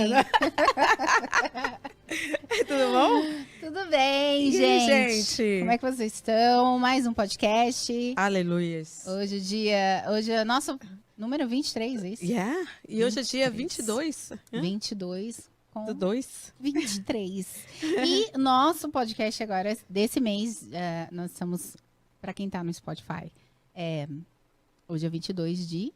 brincando. Tudo bom? Tudo bem, E gente? aí, gente? Como é que vocês estão? Mais um podcast. Aleluias. Hoje é nosso número 23, é isso? Yeah. E hoje é dia 23. 22 22 com do 2. 23. E nosso podcast agora, desse mês, nós estamos, para quem tá no Spotify, hoje é 22 de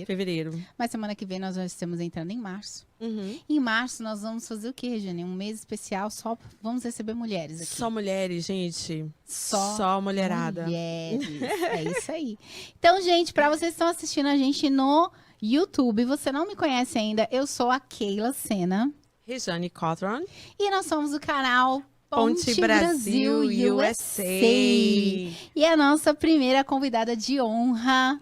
fevereiro. Mas semana que vem nós já estamos entrando em março. Uhum. Em março nós vamos fazer o quê, Regiane? Um mês especial, só vamos receber mulheres aqui. Só mulheres, gente. Só mulherada. mulheres. É isso aí. Então, gente, para vocês que estão assistindo a gente no YouTube, você não me conhece ainda, eu sou a Keila Sena. Regiane Cotron. E nós somos o canal Ponte Brasil USA. E a nossa primeira convidada de honra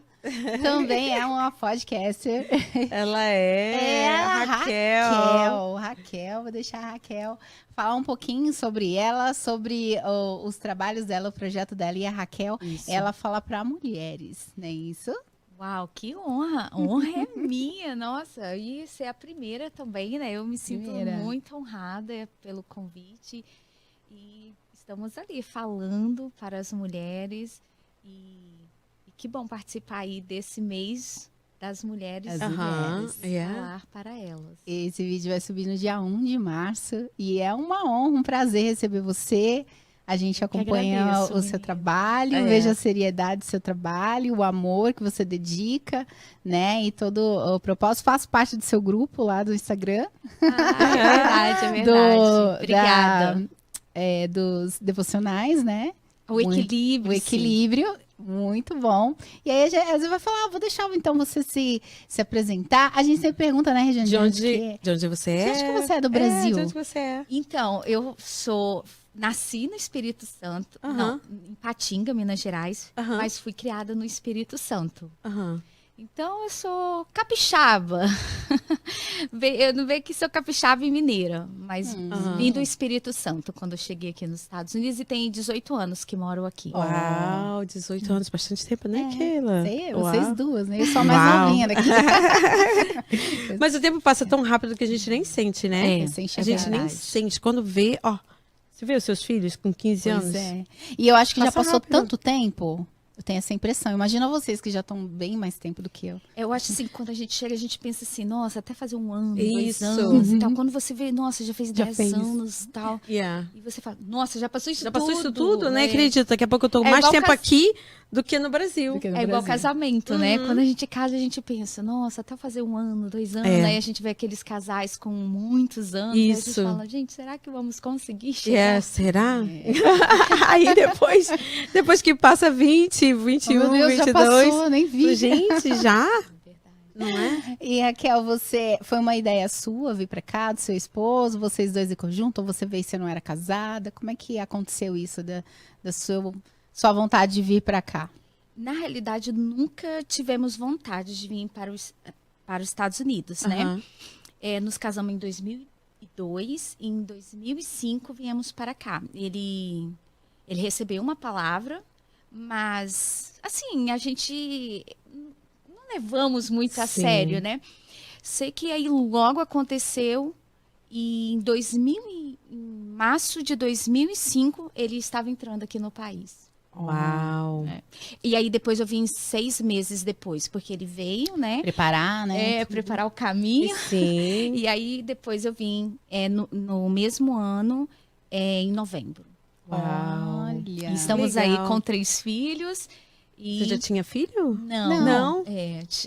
também é uma podcaster. Ela é a Raquel. Raquel, vou deixar a Raquel falar um pouquinho sobre ela, sobre os trabalhos dela, o projeto dela. E a Raquel, Isso. ela fala para mulheres, não é isso? Uau, que honra! Honra é minha, nossa. E ser a primeira também, né? Eu me sinto muito honrada pelo convite. E estamos ali falando para as mulheres. E que bom participar aí desse mês das mulheres. Falar para elas. Esse vídeo vai subir no dia 1 de março. E é uma honra, um prazer receber você. A gente acompanha o seu trabalho, veja a seriedade do seu trabalho, o amor que você dedica, né? E todo o propósito. Faço parte do seu grupo lá do Instagram. É verdade. Obrigada. Dos devocionais, né? O equilíbrio. O equilíbrio, muito bom. E aí, às vezes vai falar, vou deixar então você se apresentar. A gente sempre pergunta, né, Regiane? De onde você é? Você acha que você é do Brasil? De onde você é? Então, eu nasci no Espírito Santo, não, em Patinga, Minas Gerais, mas fui criada no Espírito Santo. Então, eu sou capixaba. Eu não vejo que sou capixaba e mineira, mas vim do Espírito Santo quando eu cheguei aqui nos Estados Unidos e tem 18 anos que moro aqui. Uau, 18 anos, bastante tempo, né, Keila? Vocês duas, né? Eu sou a mais novinha daqui. Mas o tempo passa tão rápido que a gente nem sente, né? A gente nem sente. Quando vê, você vê os seus filhos com 15 anos? E eu acho que já passou rápido. tanto tempo. Eu tenho essa impressão. Imagina vocês que já estão bem mais tempo do que eu. Eu acho assim, quando a gente chega, a gente pensa assim, nossa, até fazer 1 ano, Isso. 2 anos e tal. Quando você vê, nossa, já fez 10 anos e tal. Yeah. E você fala, nossa, já passou isso Já tudo. passou isso tudo, né? Acredita, daqui a pouco eu tô mais tempo aqui do que no Brasil. Igual casamento, né? Quando a gente casa, a gente pensa, nossa, até fazer 1 ano, 2 anos, aí a gente vê aqueles casais com muitos anos, aí a gente fala, gente, será que vamos conseguir chegar? Será? Aí depois que passa 20, 21, Meu Deus, 22, já passou, nem vi. gente, já? Não é? E Raquel, foi uma ideia sua vir pra cá, do seu esposo, vocês dois em conjunto, ou você veio e você não era casada? Como é que aconteceu isso da sua vontade de vir pra cá? Na realidade, nunca tivemos vontade de vir para os Estados Unidos, né? Nos casamos em 2002, e em 2005 viemos para cá. Ele recebeu uma palavra, mas, assim, a gente não levamos muito a sério, né? Sei que aí logo aconteceu e em março de 2005 ele estava entrando aqui no país. Uau! E aí depois eu vim 6 meses depois, porque ele veio, né? Preparar, né? Preparar o caminho. Sim. E aí depois eu vim no mesmo ano, em novembro. Uau! Olha. Estamos aí com 3 filhos. E... Você já tinha filho? Não.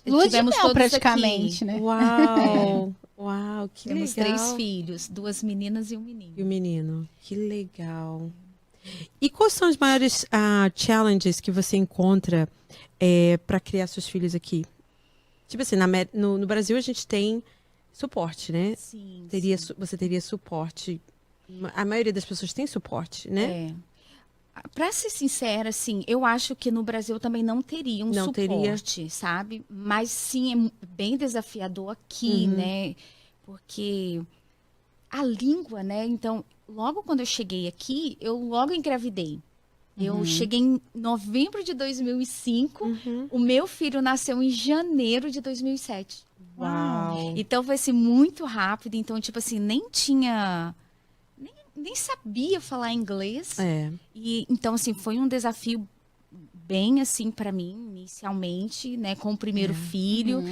Lua de mel, todos praticamente, aqui. né? Uau! Uau, que Temos legal. 3 filhos, 2 meninas e um menino. E o menino. Que legal. E quais são os maiores challenges que você encontra para criar seus filhos aqui? Tipo assim, no Brasil a gente tem suporte, né? Sim. Você teria suporte. A maioria das pessoas tem suporte, né? Pra ser sincera, assim, eu acho que no Brasil também não teria um suporte, sabe? Mas sim, é bem desafiador aqui, né? Porque a língua, né? Então, logo quando eu cheguei aqui, eu logo engravidei. Eu cheguei em novembro de 2005. O meu filho nasceu em janeiro de 2007. Uau. Então foi assim, muito rápido. Então, tipo assim, nem tinha... Nem sabia falar inglês. E então, assim, foi um desafio bem assim para mim, inicialmente, né? Com o primeiro filho.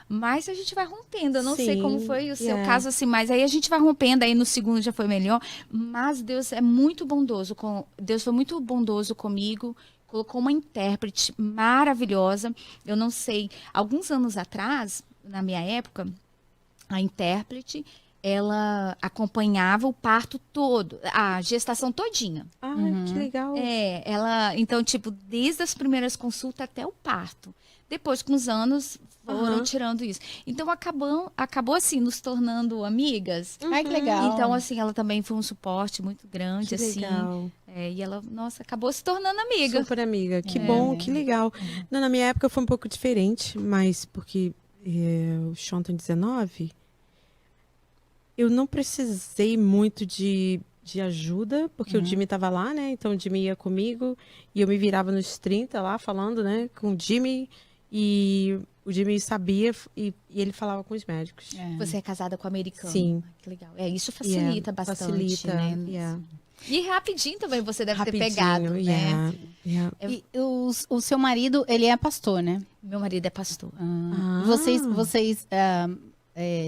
Mas a gente vai rompendo. Eu não sei como foi o seu caso, assim, mas aí a gente vai rompendo, aí no segundo já foi melhor. Mas Deus é muito bondoso. Deus foi muito bondoso comigo. Colocou uma intérprete maravilhosa. Eu não sei, alguns anos atrás, na minha época, a intérprete, ela acompanhava o parto todo, a gestação todinha. Que legal. Então, tipo, desde as primeiras consultas até o parto. Depois, com os anos, foram tirando isso. Então, acabou assim, nos tornando amigas. Ai, que legal. Então, assim, ela também foi um suporte muito grande, Que assim. legal. E ela, nossa, acabou se tornando amiga. Super amiga. Que bom, que legal. Não, na minha época foi um pouco diferente, mas porque o Sean tem 19, eu não precisei muito de ajuda, porque o Jimmy estava lá, né? Então o Jimmy ia comigo e eu me virava nos 30 lá, falando, né? Com o Jimmy. E o Jimmy sabia e ele falava com os médicos. Você é casada com americano. Sim. Que legal. Isso facilita bastante, facilita, né? E rapidinho também você deve ter Rapidinho, pegado, né? E o seu marido, ele é pastor, né? Meu marido é pastor. Vocês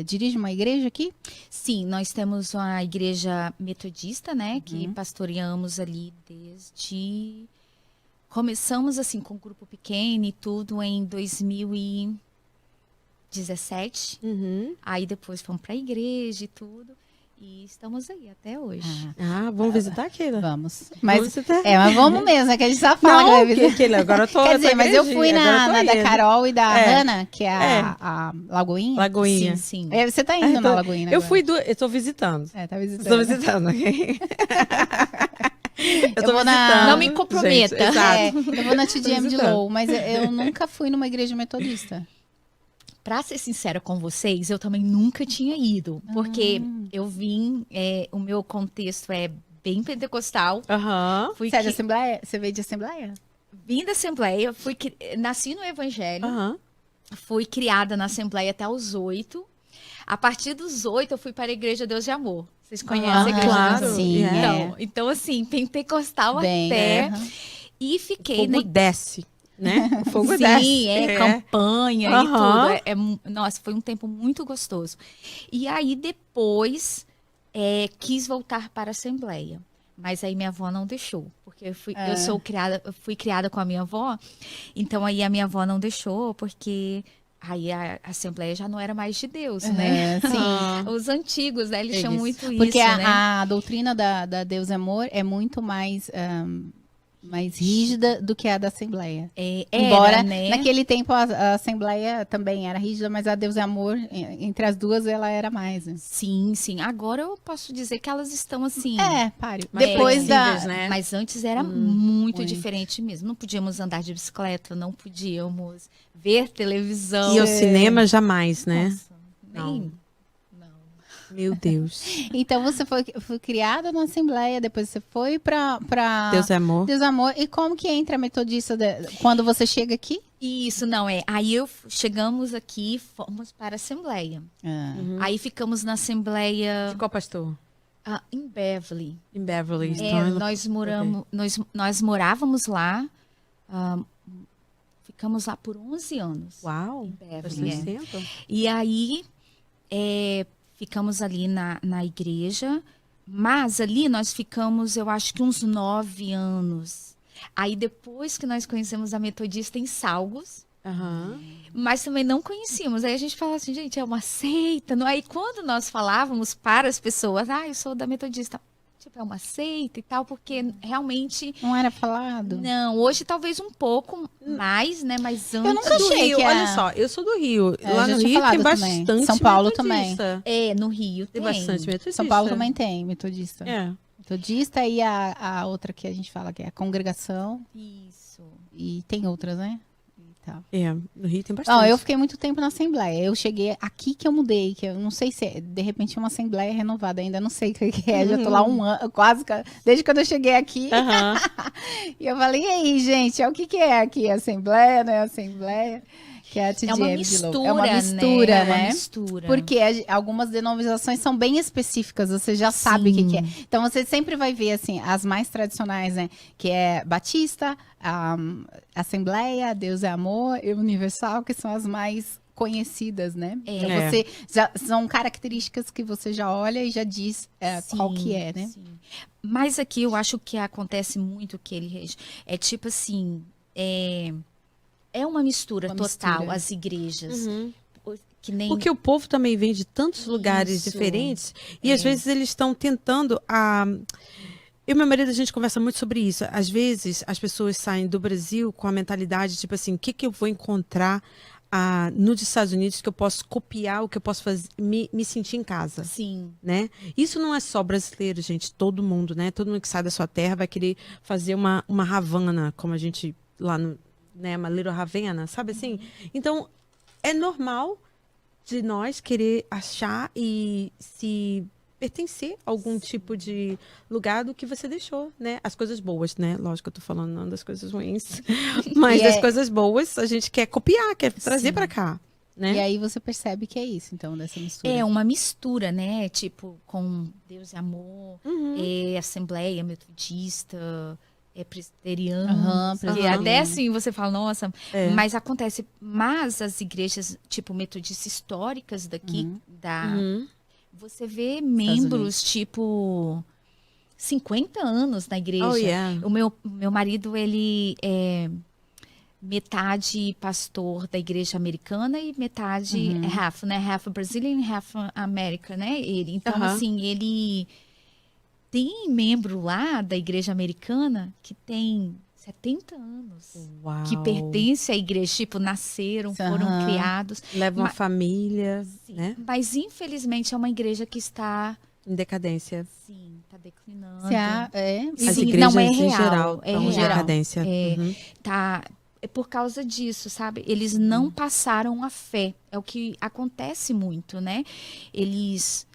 dirigem uma igreja aqui? Sim, nós temos uma igreja metodista, né? Que pastoreamos ali desde... Começamos assim com um grupo pequeno e tudo em 2017. Aí depois fomos para a igreja e tudo. E estamos aí até hoje. Vamos visitar aquela? Vamos. Mas vamos mesmo, é que a gente só fala. Agora eu tô. Quer dizer, mas eu fui na da Carol e da Ana, que é a Lagoinha. Lagoinha. Sim. Você tá indo na Lagoinha, né? Eu tô visitando. Tá visitando. Estou visitando, ok? Eu vou na... Não me comprometa. Gente, eu vou na TDM de Low, mas eu nunca fui numa igreja metodista. Pra ser sincera com vocês, eu também nunca tinha ido. Porque eu vim, o meu contexto é bem pentecostal. Você é de Assembleia? Você veio de Assembleia? Vim da Assembleia, nasci no Evangelho. Fui criada na Assembleia até os 8. A partir dos 8, eu fui para a Igreja Deus de Amor. Vocês conhecem a Igreja claro. Deus de Amor? Sim, Então, assim, pentecostal bem, até. E fiquei... O fogo desce, né? O fogo Sim, desce. Campanha e tudo. Nossa, foi um tempo muito gostoso. E aí, depois, quis voltar para a Assembleia. Mas aí minha avó não deixou. Porque eu fui criada com a minha avó. Então, aí a minha avó não deixou, porque... Aí a Assembleia já não era mais de Deus, né? Sim. Os antigos, né? Eles chamam muito isso, porque né? a doutrina da Deus é Amor é muito mais rígida do que a da Assembleia. Embora, né? naquele tempo, a Assembleia também era rígida, mas a Deus é Amor, entre as duas, ela era mais. Né? Sim, sim. Agora eu posso dizer que elas estão assim... pare. Depois né? Mas antes era muito diferente mesmo. Não podíamos andar de bicicleta, não podíamos ver televisão. E ao cinema jamais, né? Nossa, nem... Meu Deus. Então você foi criada na Assembleia, depois você foi pra Deus é Amor. Deus é Amor. E como que entra a metodista quando você chega aqui? Isso, não é. Aí chegamos aqui, fomos para a Assembleia. Aí ficamos na Assembleia... De qual pastor? Em Beverly. Em Beverly. Nós morávamos lá. Ficamos lá por 11 anos. Uau. Em Beverly. Tempo. E aí... ficamos ali na igreja, mas ali nós ficamos, eu acho que uns 9 anos. Aí depois que nós conhecemos a metodista em Salgos, mas também não conhecíamos. Aí a gente falava assim, gente, é uma seita. Aí quando nós falávamos para as pessoas, eu sou da metodista. Tipo, é uma seita e tal, porque realmente... Não era falado? Não, hoje talvez um pouco mais, né? Mas antes... Eu nunca achei que Olha só, eu sou do Rio. Lá no Rio tem bastante também. São Paulo metodista. também. No Rio tem bastante metodista. São Paulo também tem metodista. É. Metodista e a outra que a gente fala que é a congregação. Isso. E tem outras, né? tal. No Rio tem bastante. Eu fiquei muito tempo na Assembleia. Eu cheguei aqui que eu mudei, que eu não sei se de repente é uma Assembleia renovada, ainda não sei o que é. Já tô lá um ano, quase, desde quando eu cheguei aqui. E eu falei, e aí, gente, o que é aqui? Assembleia, né? Assembleia. Que é a uma mistura, é uma mistura, né? É uma mistura. Porque algumas denominações são bem específicas, você já sabe o que é. Então, você sempre vai ver, assim, as mais tradicionais, né? Que é Batista, Assembleia, Deus é Amor e Universal, que são as mais conhecidas, né? Então, são características que você já olha e já diz qual que é, né? Sim. Mas aqui eu acho que acontece muito que ele é tipo assim, é uma mistura total, as igrejas. Que nem... Porque o povo também vem de tantos lugares diferentes e às vezes eles estão tentando Eu e meu marido, a gente conversa muito sobre isso. Às vezes as pessoas saem do Brasil com a mentalidade tipo assim, o que eu vou encontrar nos Estados Unidos que eu posso copiar, o que eu posso fazer, me sentir em casa. Sim. Né? Isso não é só brasileiro, gente. Todo mundo, né? Todo mundo que sai da sua terra vai querer fazer uma Havana, como a gente lá no... né, uma Little Havana, sabe assim? Então, é normal de nós querer achar e se pertencer a algum tipo de lugar do que você deixou, né? As coisas boas, né? Lógico que eu tô falando não das coisas ruins, mas as coisas boas a gente quer copiar, quer trazer para cá, né? E aí você percebe que é isso, então, dessa mistura. É uma mistura, né? Tipo, com Deus e Amor, Assembleia Metodista... presbiteriano, até assim você fala, nossa, mas acontece, mas as igrejas, tipo, metodistas históricas daqui, você vê membros, tipo, 50 anos na igreja. O meu marido, ele é metade pastor da igreja americana e metade half, né? Half Brazilian, half American, né? Ele, então, assim, ele... Tem membro lá da igreja americana que tem 70 anos. Uau. Que pertence à igreja, tipo, nasceram, foram criados. Levam a família, né? Mas, infelizmente, é uma igreja que está... Em decadência. Sim, está declinando. As Sim, igrejas não, é em real, geral é estão em real. decadência. É por causa disso, sabe? Eles não passaram a fé. É o que acontece muito, né? Eles...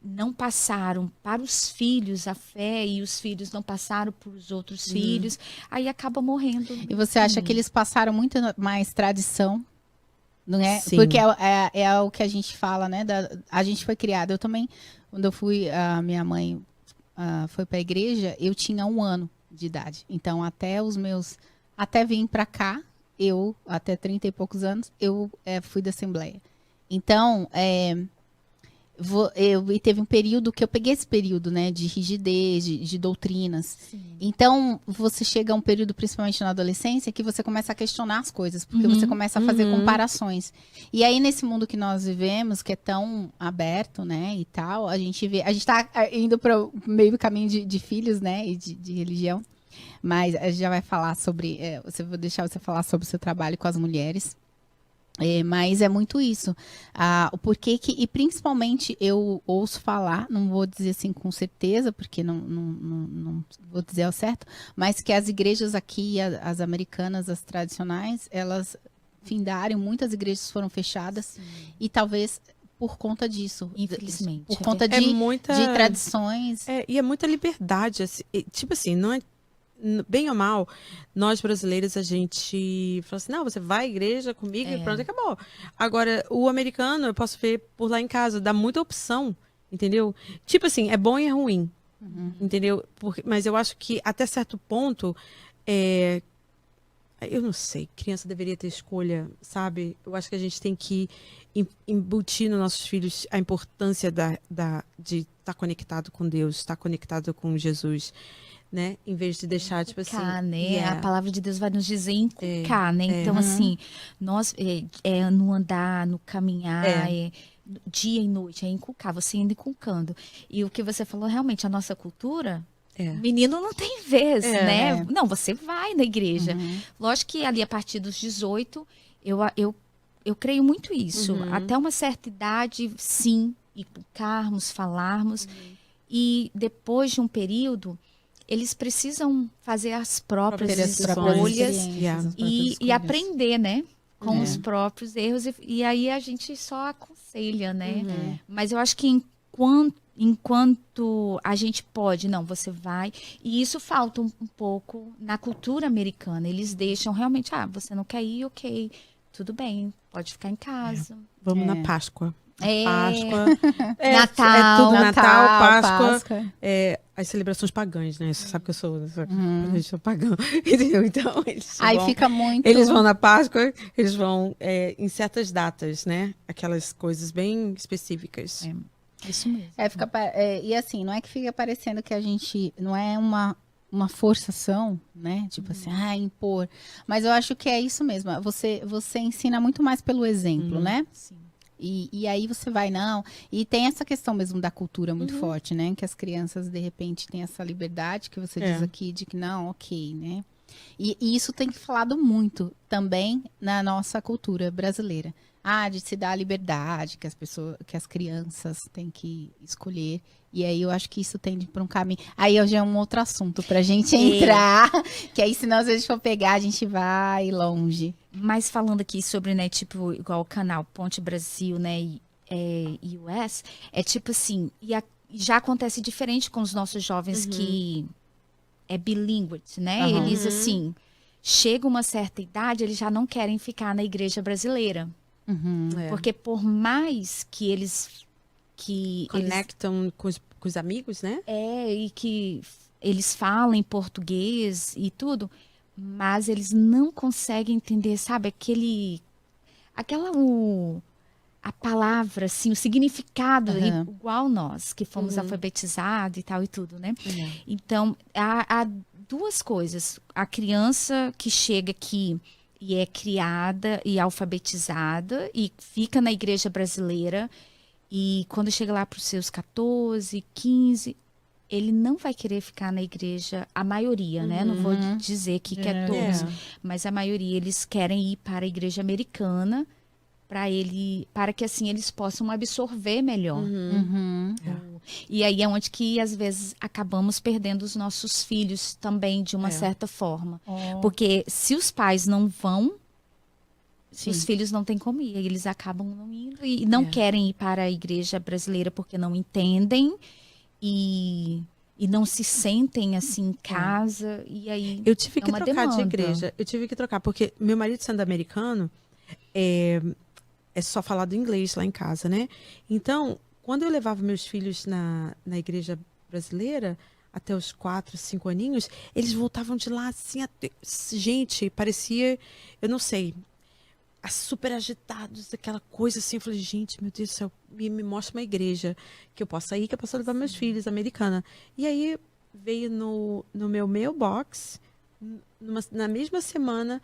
não passaram para os filhos a fé e os filhos não passaram para os outros filhos, aí acaba morrendo. E você acha que eles passaram muito mais tradição, não é? Sim. Porque é o que a gente fala, né? A gente foi criada. Eu também, quando eu fui, a minha mãe foi para a igreja, eu tinha 1 ano de idade. Então, até vim para cá, até 30 e poucos anos, eu fui da Assembleia. Então, e teve um período que eu peguei esse período, né, de rigidez, de doutrinas. Sim. Então, você chega a um período, principalmente na adolescência, que você começa a questionar as coisas, porque você começa a fazer comparações. E aí, nesse mundo que nós vivemos, que é tão aberto, né, e tal, a gente tá indo para o meio caminho de filhos, né, e de religião. Mas a gente já vai falar sobre, vou deixar você falar sobre o seu trabalho com as mulheres. Mas é muito isso. O porquê que, e principalmente eu ouço falar, não vou dizer assim com certeza, porque não vou dizer ao certo, mas que as igrejas aqui, as americanas, as tradicionais, elas findaram, muitas igrejas foram fechadas. Sim. E talvez por conta disso. Infelizmente. Por conta de tradições. E é muita liberdade. Assim, tipo assim, não é bem ou mal, nós brasileiros, a gente fala assim, não, você vai à igreja comigo e pronto, acabou. Agora, o americano, eu posso ver por lá em casa, dá muita opção, entendeu? Tipo assim, é bom e é ruim, entendeu? Mas eu acho que até certo ponto, eu não sei, criança deveria ter escolha, sabe? Eu acho que a gente tem que embutir nos nossos filhos a importância de estar conectado com Deus, estar conectado com Jesus, né? Em vez de deixar, tipo assim... né? A palavra de Deus vai nos dizer inculcar, né? Então, assim, nós, no andar, no caminhar, dia e noite, é inculcar, você indo inculcando. E o que você falou, realmente, a nossa cultura... Menino não tem vez, né? Não, você vai na igreja. Lógico que ali, a partir dos 18, eu creio muito isso. Até uma certa idade, sim, inculcarmos, falarmos. E depois de um período... eles precisam fazer as próprias Próprias escolhas Yeah. e aprender, né? Com os próprios erros. E aí a gente só aconselha, né? Mas eu acho que enquanto a gente pode, não, você vai. E isso falta um pouco na cultura americana. Eles deixam realmente, você não quer ir, ok, tudo bem, pode ficar em casa. Vamos na Páscoa. É. Páscoa. Natal. É tudo Natal, Páscoa. Páscoa. As celebrações pagãs, né? Você sabe que eu sou pagã. Entendeu? Então, Aí fica muito... Eles vão na Páscoa, eles vão em certas datas, né? Aquelas coisas bem específicas. Isso mesmo. E assim, não é que fica parecendo que a gente... Não é uma forçação, né? Tipo assim, impor. Mas eu acho que é isso mesmo. Você ensina muito mais pelo exemplo, né? Sim. E aí você vai, não. E tem essa questão mesmo da cultura muito forte, né? Que as crianças, de repente, têm essa liberdade que você diz aqui, de que não, ok, né? E isso tem falado muito também na nossa cultura brasileira. De se dar a liberdade, que as crianças têm que escolher. E aí eu acho que isso tende para um caminho. Aí já é um outro assunto pra gente entrar. Que aí, senão, se a gente for pegar, a gente vai longe. Mas falando aqui sobre, né, tipo, igual o canal Ponte Brasil, né, e US, é tipo assim, já acontece diferente com os nossos jovens que é bilíngue, né? Eles, assim, chega uma certa idade, eles já não querem ficar na igreja brasileira. Porque por mais que eles Conectam com os amigos, né? e que eles falem português e tudo, mas eles não conseguem entender, sabe, a palavra, assim, o significado, igual nós, que fomos alfabetizados e tal e tudo, né? Então, há duas coisas. A criança que chega aqui e é criada e alfabetizada e fica na igreja brasileira, e quando chega lá para os seus 14, 15, ele não vai querer ficar na igreja, a maioria, né? Não vou dizer que é todos, mas a maioria, eles querem ir para a igreja americana para que assim eles possam absorver melhor. E aí é onde que às vezes acabamos perdendo os nossos filhos também de uma certa forma. Porque se os pais não vão, os filhos não têm como ir, eles acabam não indo e não querem ir para a igreja brasileira porque não entendem e não se sentem assim em casa. E aí eu tive que uma trocar de demanda. igreja. Eu tive que trocar, porque meu marido sendo americano, é só falado inglês lá em casa, né? Então, quando eu levava meus filhos na igreja brasileira, até os 4, 5 aninhos, eles voltavam de lá assim, gente, parecia, eu não sei, super agitados, aquela coisa assim. Eu falei, gente, meu Deus do céu, me mostra uma igreja que eu possa ir, que eu possa levar meus filhos, americana. E aí veio no meu mailbox, na mesma semana,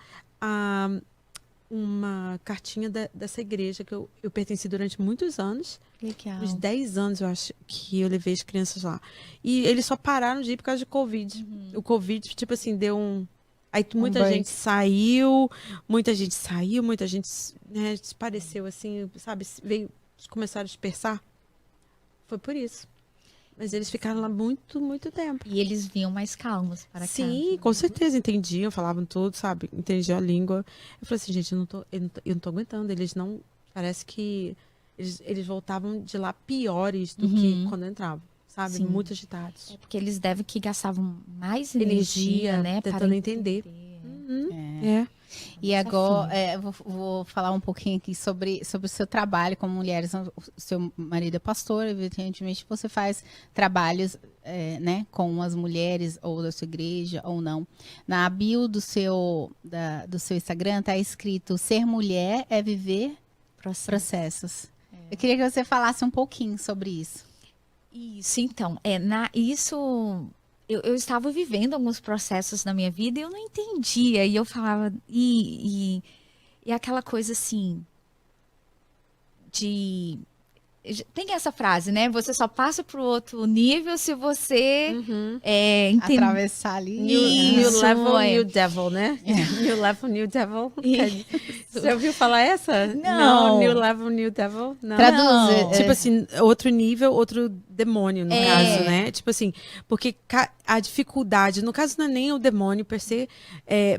uma cartinha dessa igreja que eu pertenci durante muitos anos. Legal. Uns 10 anos, eu acho, que eu levei as crianças lá. E eles só pararam de ir por causa de Covid. O Covid, tipo assim, deu um... Aí muita gente saiu, muita gente, né, desapareceu, assim, sabe? Começaram a dispersar. Foi por isso. Mas eles ficaram lá muito, muito tempo. E eles vinham mais calmos para cá. Sim, com certeza, entendiam, falavam tudo, sabe? Entendiam a língua. Eu falei assim, gente, eu não tô aguentando. Eles não... Parece que eles voltavam de lá piores do que quando entravam, sabe? Sim. Muito agitados. É porque eles devem que gastavam mais energia, né? Tentando para entender. E agora, vou falar um pouquinho aqui sobre o seu trabalho com mulheres. O seu marido é pastor, evidentemente você faz trabalhos né, com as mulheres, ou da sua igreja, ou não. Na bio do seu Instagram está escrito: ser mulher é viver processos. Eu queria que você falasse um pouquinho sobre isso. Isso, então, eu estava vivendo alguns processos na minha vida e eu não entendia. E eu falava, e aquela coisa assim, tem essa frase, né? Você só passa para o outro nível se você atravessar ali. New level, new devil, né? New level, new devil. Você ouviu falar essa? Não. New level, new devil? Não. Traduz. Tipo assim, outro nível, outro demônio, no caso, né? Tipo assim, porque a dificuldade, no caso não é nem o demônio per se,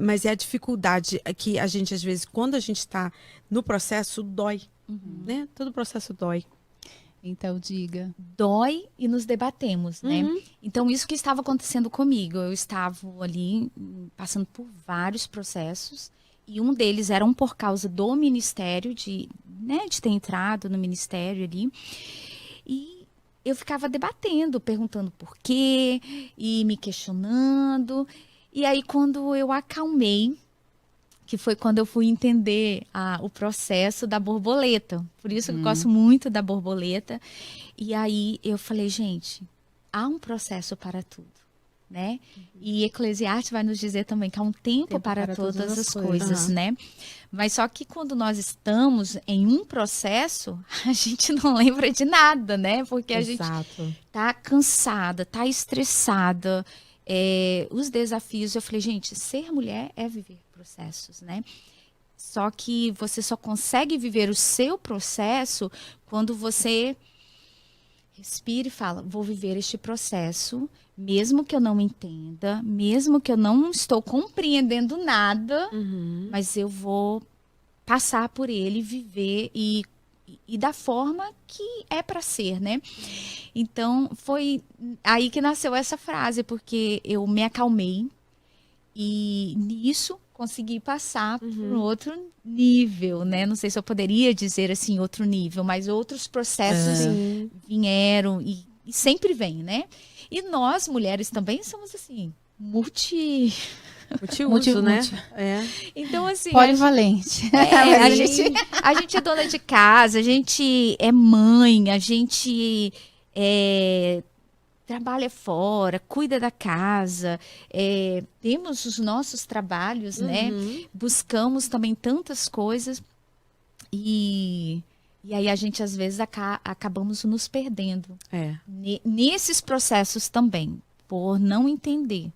mas é a dificuldade que a gente, às vezes, quando a gente tá no processo, dói, né? Todo processo dói. Então, diga. Dói e nos debatemos, né? Então, isso que estava acontecendo comigo. Eu estava ali passando por vários processos e um deles era por causa do ministério, de ter entrado no ministério ali. E eu ficava debatendo, perguntando por quê e me questionando. E aí, quando eu acalmei, que foi quando eu fui entender o processo da borboleta. Por isso que eu gosto muito da borboleta. E aí eu falei, gente, há um processo para tudo, né? E Eclesiastes vai nos dizer também que há um tempo para todas as coisas, né? Mas só que quando nós estamos em um processo, a gente não lembra de nada, né? Porque a gente tá cansada, tá estressada. Os desafios, eu falei, gente, ser mulher é viver processos, né? Só que você só consegue viver o seu processo quando você respira e fala, vou viver este processo, mesmo que eu não entenda, mesmo que eu não estou compreendendo nada, mas eu vou passar por ele, viver e da forma que é para ser, né? Então, foi aí que nasceu essa frase, porque eu me acalmei e nisso consegui passar para um outro nível, né? Não sei se eu poderia dizer assim, outro nível, mas outros processos vieram e sempre vem, né? E nós, mulheres, também somos assim, multiuso, né? Então, assim... Polivalente. A gente é dona de casa, a gente é mãe, a gente trabalha fora, cuida da casa, temos os nossos trabalhos, né? Buscamos também tantas coisas e aí a gente, às vezes, acabamos nos perdendo. Nesses processos também, por não entender.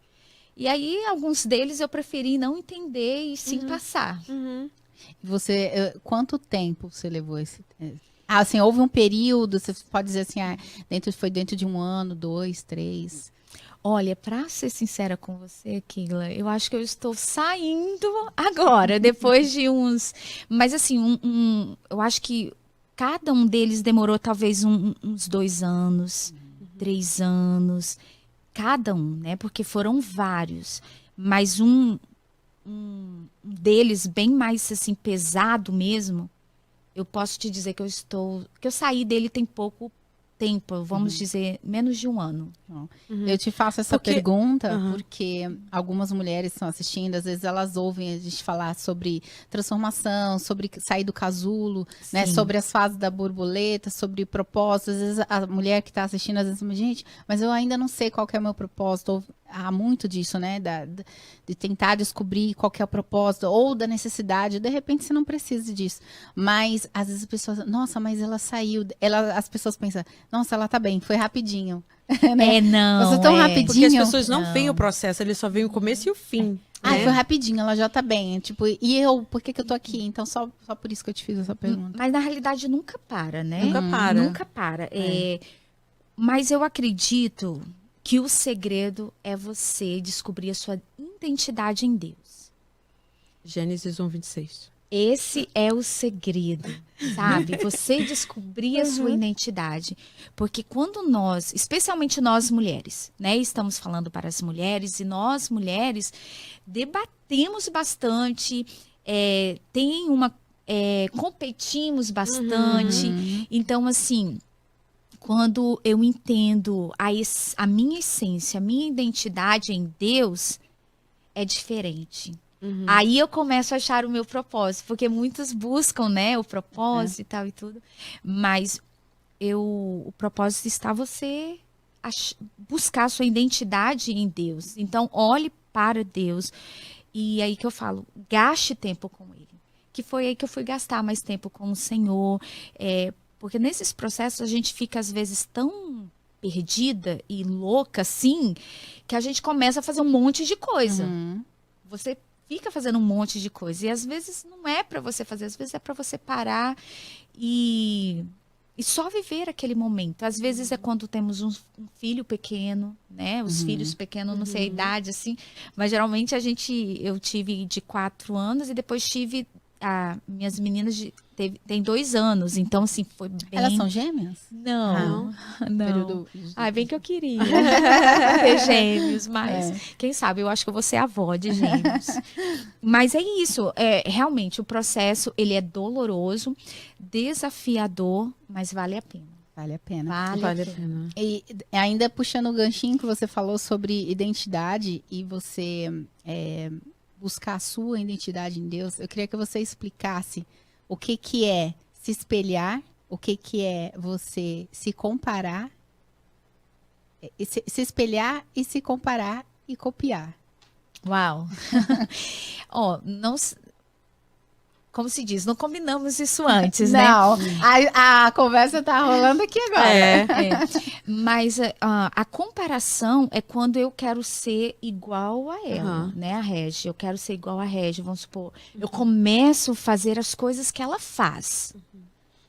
E aí, alguns deles eu preferi não entender e sim passar. Você, quanto tempo você levou esse... assim, houve um período, você pode dizer assim, foi dentro de 1 ano, 2, 3... Olha, para ser sincera com você, Keila, eu acho que eu estou saindo agora, depois de uns... Mas assim, eu acho que cada um deles demorou talvez uns 2 anos, 3 anos, cada um, né? Porque foram vários. Mas um deles bem mais assim pesado mesmo, eu posso te dizer que eu saí dele tem pouco tempo, vamos dizer, menos de 1 ano. Eu te faço essa pergunta porque algumas mulheres estão assistindo, às vezes elas ouvem a gente falar sobre transformação, sobre sair do casulo, né, sobre as fases da borboleta, sobre propósito. Às vezes a mulher que está assistindo, às vezes, gente, mas eu ainda não sei qual que é o meu propósito. Há muito disso, né, de tentar descobrir qual que é o propósito, ou da necessidade. De repente você não precisa disso. Mas às vezes as pessoas, nossa, mas ela saiu. As pessoas pensam, nossa, ela tá bem, foi rapidinho. Né? Não. Você tão rapidinho. Porque as pessoas não veem o processo, eles só veem o começo e o fim. Foi rapidinho, ela já tá bem. Tipo, e eu, por que eu tô aqui? Então, só por isso que eu te fiz essa pergunta. Mas na realidade nunca para, né? Nunca para. Mas eu acredito que o segredo é você descobrir a sua identidade em Deus. Gênesis 1:26. Esse é o segredo, sabe? Você descobrir a sua identidade. Porque quando nós, especialmente nós mulheres, né? Estamos falando para as mulheres e nós mulheres debatemos bastante, competimos bastante. Então, assim, quando eu entendo a minha essência, a minha identidade em Deus, é diferente. Aí eu começo a achar o meu propósito, porque muitos buscam, né, o propósito e tal e tudo, mas o propósito está você buscar a sua identidade em Deus. Então, olhe para Deus. E aí que eu falo, gaste tempo com Ele. Que foi aí que eu fui gastar mais tempo com o Senhor. Porque nesses processos a gente fica, às vezes, tão perdida e louca, assim, que a gente começa a fazer um monte de coisa. Você fica fazendo um monte de coisa. E às vezes não é para você fazer, às vezes é para você parar e só viver aquele momento. Às vezes é quando temos um filho pequeno, né? Os filhos pequenos, não sei a idade, assim. Mas geralmente eu tive de 4 anos e depois tive minhas meninas tem 2 anos. Então, assim, foi bem... Elas são gêmeas? Não. Período... Bem que eu queria ter gêmeos, mas quem sabe, eu acho que eu vou ser avó de gêmeos. Mas é isso, realmente o processo, ele é doloroso, desafiador, mas vale a pena. Vale a pena. Vale a pena. E ainda puxando o ganchinho que você falou sobre identidade e você buscar a sua identidade em Deus, eu queria que você explicasse o que é se espelhar, o que é você se comparar, se espelhar e se comparar e copiar. Uau! Não, como se diz, não combinamos isso antes, né? Não, a conversa tá rolando aqui agora. Mas a comparação é quando eu quero ser igual a ela, né? A Regi. Eu quero ser igual a Regi, vamos supor. Eu começo a fazer as coisas que ela faz.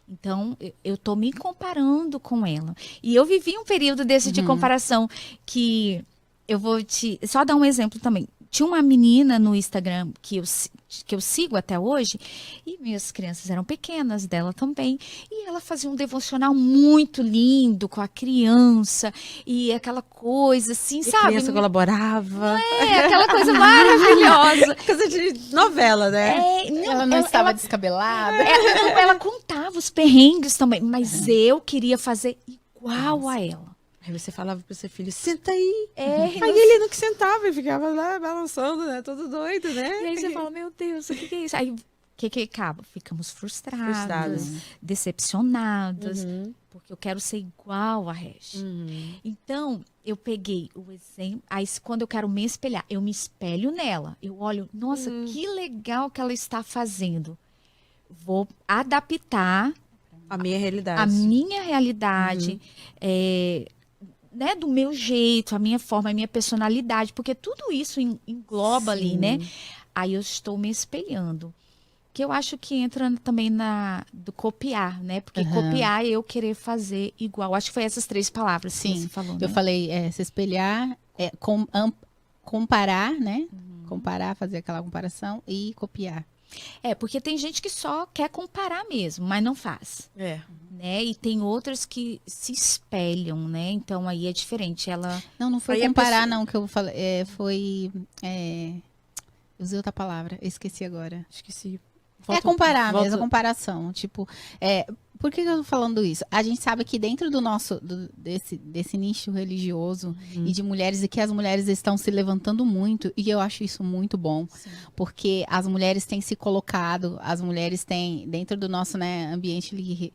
Então, eu tô me comparando com ela. E eu vivi um período desse de comparação que eu vou só dar um exemplo também. Tinha uma menina no Instagram que eu sigo até hoje, e minhas crianças eram pequenas, dela também, e ela fazia um devocional muito lindo com a criança, e aquela coisa assim, E sabe? a criança colaborava. Aquela coisa maravilhosa. Coisa de novela, né? Ela não estava descabelada. Ela contava os perrengues também, mas eu queria fazer igual a ela. Aí você falava pro seu filho, senta aí. Aí ele não que sentava e ficava lá balançando, né? Todo doido, né? E aí você fala, meu Deus, o que é isso? Aí o que acaba? Ficamos frustradas, decepcionadas, porque eu quero ser igual a Regi. Então, eu peguei o exemplo, aí quando eu quero me espelhar, eu me espelho nela. Eu olho, nossa, que legal que ela está fazendo. Vou adaptar a minha realidade. A minha realidade, né, do meu jeito, a minha forma, a minha personalidade, porque tudo isso engloba ali, né? Aí eu estou me espelhando. Que eu acho que entra também do copiar, né? Porque copiar é eu querer fazer igual. Acho que foi essas 3 palavras que você falou, né? Eu falei se espelhar, comparar, né? Comparar, fazer aquela comparação e copiar. Porque tem gente que só quer comparar mesmo, mas não faz. Né? E tem outras que se espelham, né? Então aí é diferente. Não foi aí comparar, não, que eu falei. Foi. Usei outra palavra, esqueci agora. Esqueci. Comparar mesmo, comparação. Tipo, por que eu tô falando isso? A gente sabe que dentro do nosso, desse nicho religioso e de mulheres, e que as mulheres estão se levantando muito, e eu acho isso muito bom. Sim. Porque as mulheres têm se colocado, as mulheres têm, dentro do nosso, né, ambiente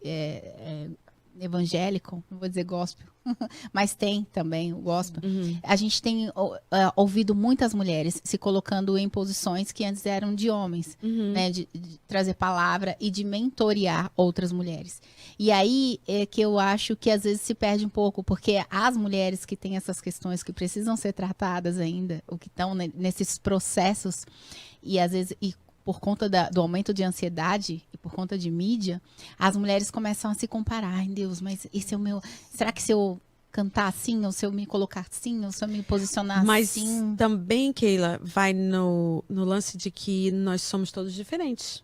evangélico, não vou dizer gospel, mas tem também o gospel. A gente tem ouvido muitas mulheres se colocando em posições que antes eram de homens, né, de trazer palavra e de mentorear outras mulheres. E aí é que eu acho que às vezes se perde um pouco, porque as mulheres que têm essas questões que precisam ser tratadas ainda, ou que estão nesses processos, e às vezes por conta do aumento de ansiedade e por conta de mídia, as mulheres começam a se comparar. Ai, Deus, mas esse é o meu... Será que se eu cantar assim, ou se eu me colocar assim, ou se eu me posicionar assim... Mas também, Keila, vai no lance de que nós somos todos diferentes.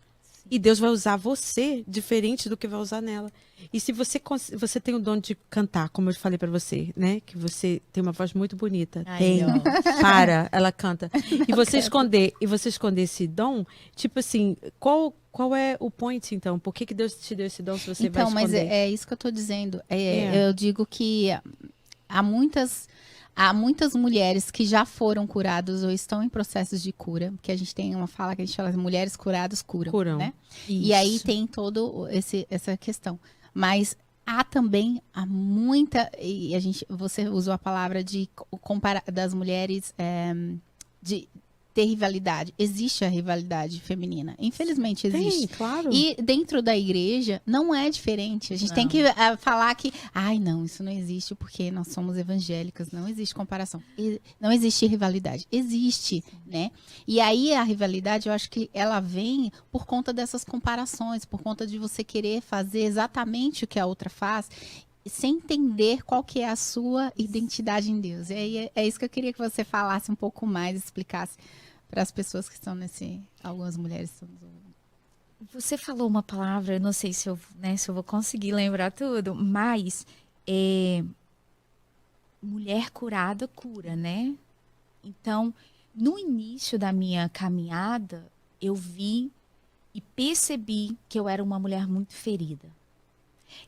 E Deus vai usar você diferente do que vai usar nela. E se você tem o dom de cantar, como eu falei pra você, né? Que você tem uma voz muito bonita. Ela canta. E você esconder esse dom, tipo assim, qual é o point, então? Por que Deus te deu esse dom se você vai esconder? Então, mas é isso que eu tô dizendo. Eu digo que há muitas mulheres que já foram curadas ou estão em processos de cura, porque a gente tem uma fala que a gente fala, mulheres curadas curam. Né? E aí tem todo essa questão. Mas há também muita, você usou a palavra de comparar das mulheres ter rivalidade. Existe a rivalidade feminina. Infelizmente existe. Tem, claro. E dentro da igreja não é diferente. A gente tem que falar que, ai, não, isso não existe porque nós somos evangélicas. Não existe comparação. Não existe rivalidade. Existe, né? E aí a rivalidade, eu acho que ela vem por conta dessas comparações, por conta de você querer fazer exatamente o que a outra faz, sem entender qual que é a sua identidade em Deus. E aí é isso que eu queria que você falasse um pouco mais, explicasse para as pessoas que estão algumas mulheres estão nos ouvindo. Você falou uma palavra, eu não sei se eu vou conseguir lembrar tudo, mas mulher curada cura, né? Então, no início da minha caminhada, eu vi e percebi que eu era uma mulher muito ferida.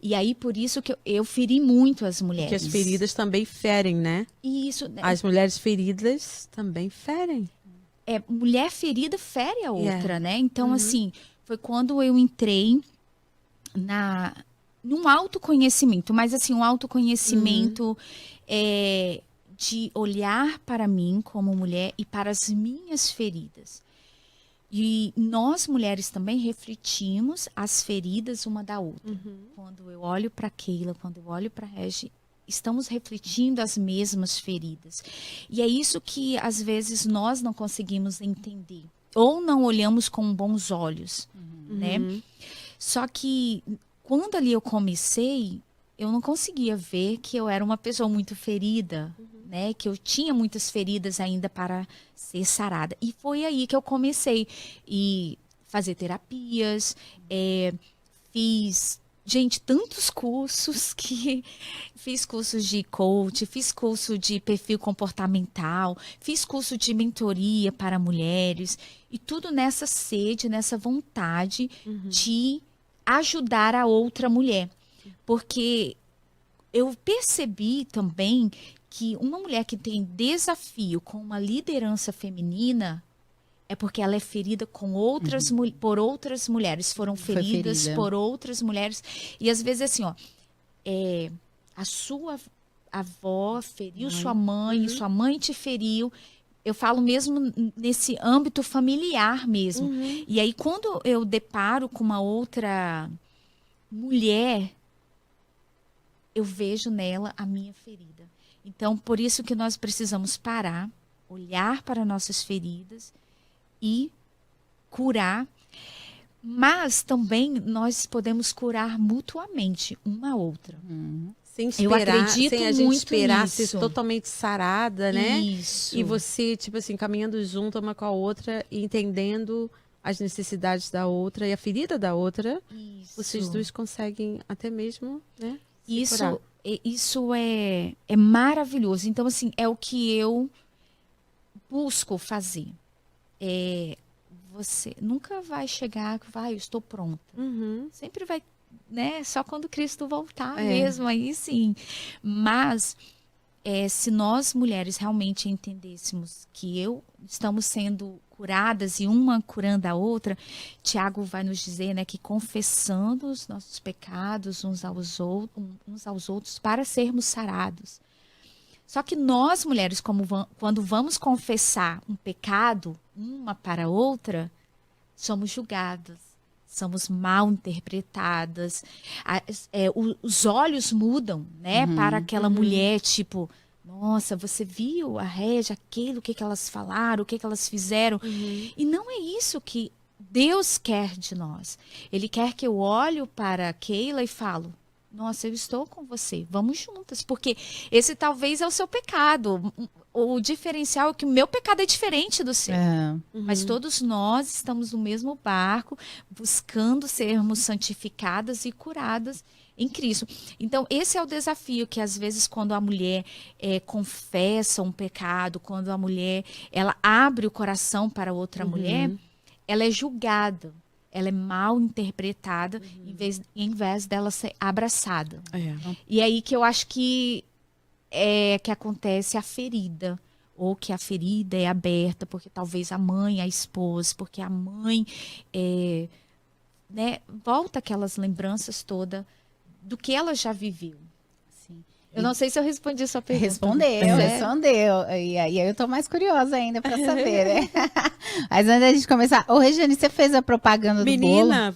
E aí, por isso que eu feri muito as mulheres. Porque as feridas também ferem, né? Isso. As mulheres feridas também ferem. Mulher ferida fere a outra, né? Então, assim, foi quando eu entrei num autoconhecimento. Mas, assim, um autoconhecimento de olhar para mim como mulher e para as minhas feridas. E nós, mulheres, também refletimos as feridas uma da outra. Quando eu olho para Keila, quando eu olho para Regi, estamos refletindo as mesmas feridas. E é isso que, às vezes, nós não conseguimos entender. Ou não olhamos com bons olhos, né? Só que, quando ali eu comecei, eu não conseguia ver que eu era uma pessoa muito ferida, né? Que eu tinha muitas feridas ainda para ser sarada. E foi aí que eu comecei a fazer terapias, fiz, gente, tantos cursos que fiz cursos de coach, fiz curso de perfil comportamental, fiz curso de mentoria para mulheres e tudo nessa sede, nessa vontade de ajudar a outra mulher. Porque eu percebi também que uma mulher que tem desafio com uma liderança feminina é porque ela é ferida com por outras mulheres. Foram feridas por outras mulheres. E às vezes assim, a sua avó feriu sua mãe, sua mãe te feriu. Eu falo mesmo nesse âmbito familiar mesmo. E aí quando eu deparo com uma outra mulher, eu vejo nela a minha ferida. Então, por isso que nós precisamos parar, olhar para nossas feridas e curar. Mas também nós podemos curar mutuamente uma a outra. Sem esperar, eu acredito sem a gente muito esperar nisso. ser totalmente sarada, né? Isso. E você, tipo assim, caminhando junto uma com a outra e entendendo as necessidades da outra e a ferida da outra. Isso. Vocês dois conseguem até mesmo, né? Curar. Isso é maravilhoso. Então, assim, é o que eu busco fazer. Você nunca vai chegar, eu estou pronta. Sempre vai, né? Só quando Cristo voltar mesmo, aí sim. Mas, se nós mulheres realmente entendêssemos que estamos sendo curadas e uma curando a outra, Tiago vai nos dizer, né, que confessando os nossos pecados uns aos outros para sermos sarados. Só que nós mulheres, quando vamos confessar um pecado uma para a outra, somos julgadas, somos mal interpretadas, os olhos mudam, né, para aquela mulher, tipo, nossa, você viu a Régia, aquilo, o que elas falaram, o que elas fizeram. E não é isso que Deus quer de nós. Ele quer que eu olhe para a Keila e falo, nossa, eu estou com você, vamos juntas. Porque esse talvez é o seu pecado. O diferencial é que o meu pecado é diferente do seu. Mas todos nós estamos no mesmo barco, buscando sermos santificadas e curadas em Cristo. Então, esse é o desafio que, às vezes, quando a mulher confessa um pecado, quando a mulher ela abre o coração para outra mulher, ela é julgada, ela é mal interpretada, em vez dela ser abraçada. E aí que eu acho que acontece a ferida, ou que a ferida é aberta, porque talvez a mãe a expôs, porque a mãe volta aquelas lembranças todas do que ela já viveu. Sim. Eu não sei se eu respondi a sua pergunta. Respondeu. E aí eu tô mais curiosa ainda pra saber, né? Mas antes da gente começar, ô Regiane, você fez a propaganda do bolo? Menina,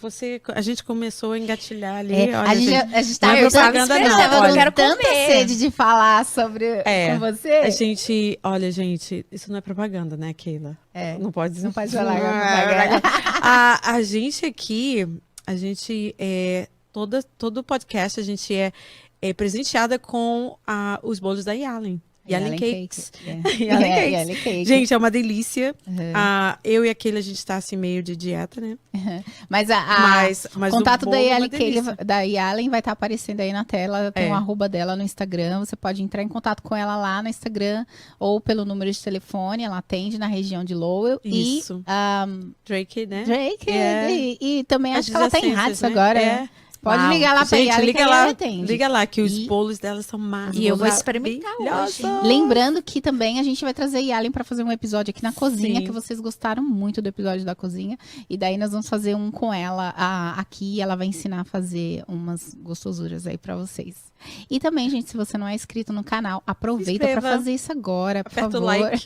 a gente começou a engatilhar ali. Olha, a gente tá não é propaganda, não. Eu quero tanta sede de falar sobre com você. A gente, olha, gente, isso não é propaganda, né, Keila? Não pode dizer. Não pode falar propaganda. A gente aqui, todo podcast, a gente é presenteada com os bolos da Yalen. Yalen Cakes. Yalen Cakes. Gente, é uma delícia. Eu e a Keila, a gente tá assim meio de dieta, né? Mas o contato da Yalen vai estar aparecendo aí na tela. Tem um arroba dela no Instagram. Você pode entrar em contato com ela lá no Instagram ou pelo número de telefone. Ela atende na região de Lowell. Isso. E Drake, né? Drake. E também acho que ela tá em rádios, né? Agora. É. Pode ligar lá pra Yalen, liga lá, que os bolos dela são maravilhosos. E eu vou experimentar hoje. Lembrando que também a gente vai trazer Yalen pra fazer um episódio aqui na cozinha, que vocês gostaram muito do episódio da cozinha. E daí nós vamos fazer um com ela aqui. Ela vai ensinar a fazer umas gostosuras aí pra vocês. E também, gente, se você não é inscrito no canal, aproveita pra fazer isso agora, por favor. Like.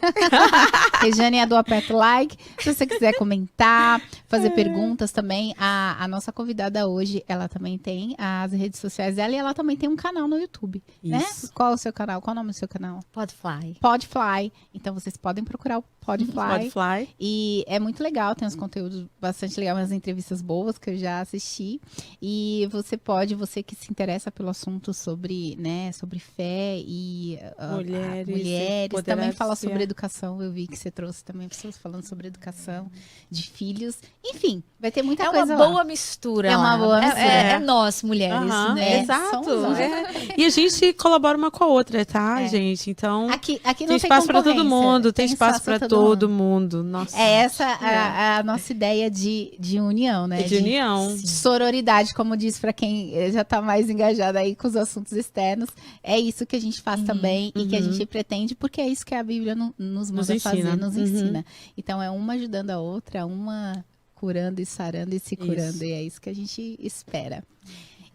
Regiane é do Aperta o Like. Se você quiser comentar, fazer perguntas também. A nossa convidada hoje, ela também tem as redes sociais dela e ela também tem um canal no YouTube, né? Qual é o seu canal? Qual o nome do seu canal? Podfly. Podfly. Então, vocês podem procurar o Podfly. Podfly. E é muito legal, tem uns conteúdos bastante legais, umas entrevistas boas que eu já assisti. E você que se interessa pelo assunto sobre fé e mulheres também fala sobre educação. Eu vi que você trouxe também pessoas falando sobre educação de filhos. Enfim, vai ter muita coisa lá. É uma boa mistura. É uma boa mistura. É nós, mulheres, né? Exato. E a gente colabora uma com a outra, tá, gente? Então, aqui não tem espaço para todo mundo, tem espaço para todo mundo. Nossa. Essa a nossa ideia de união, né? De união. De sororidade, como diz para quem já tá mais engajado aí com os assuntos externos. É isso que a gente faz também e que a gente pretende, porque é isso que a Bíblia nos manda fazer, nos ensina. Então, é uma ajudando a outra, uma curando e sarando e se curando. E é isso que a gente espera.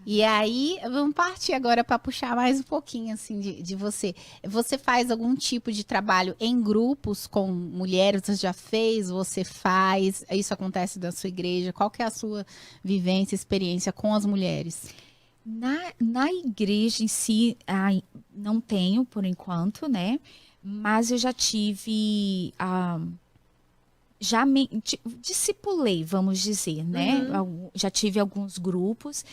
E aí, vamos partir agora para puxar mais um pouquinho, assim, de você. Você faz algum tipo de trabalho em grupos com mulheres? Você já fez? Você faz? Isso acontece na sua igreja? Qual que é a sua vivência, experiência com as mulheres? Na igreja em si, não tenho, por enquanto, né? Mas eu já tive... já discipulei, vamos dizer, né? Já tive alguns grupos.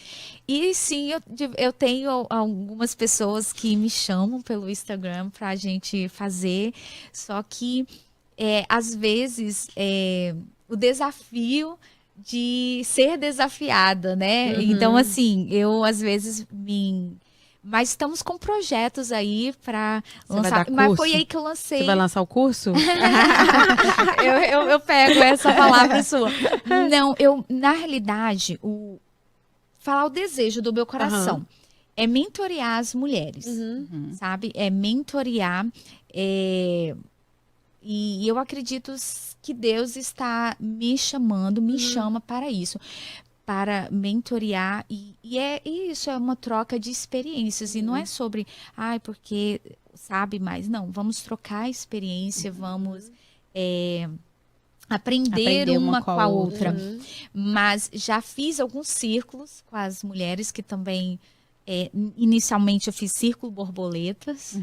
E sim, eu tenho algumas pessoas que me chamam pelo Instagram para a gente fazer. Só que, às vezes, o desafio de ser desafiada, né? Então, assim, eu às vezes Mas estamos com projetos aí para lançar. Mas foi aí que eu lancei. Você vai lançar o curso? eu pego essa palavra sua. Não, na realidade, falar o desejo do meu coração é mentorear as mulheres, sabe? É mentorear. E eu acredito que Deus está me chamando, me chama para isso. Para mentorear, e isso, é uma troca de experiências, e não é sobre, porque sabe mais, não, vamos trocar experiência, vamos aprender uma com a outra. Mas já fiz alguns círculos com as mulheres que também, inicialmente eu fiz círculo borboletas.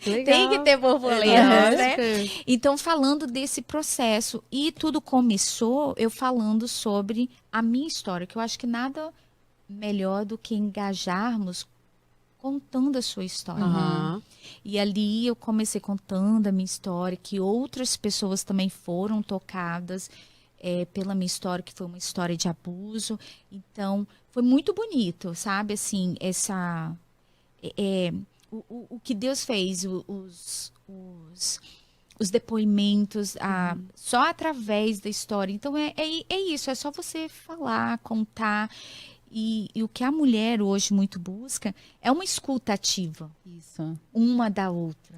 Que legal. Tem que ter borboletas, né? Então, falando desse processo, e tudo começou eu falando sobre a minha história, que eu acho que nada melhor do que engajarmos contando a sua história. E ali eu comecei contando a minha história, que outras pessoas também foram tocadas pela minha história, que foi uma história de abuso. Então, foi muito bonito, sabe? Assim, o que Deus fez, os depoimentos, só através da história. Então, é isso, é só você falar, contar. E o que a mulher hoje muito busca é uma escuta ativa. Isso. Uma da outra.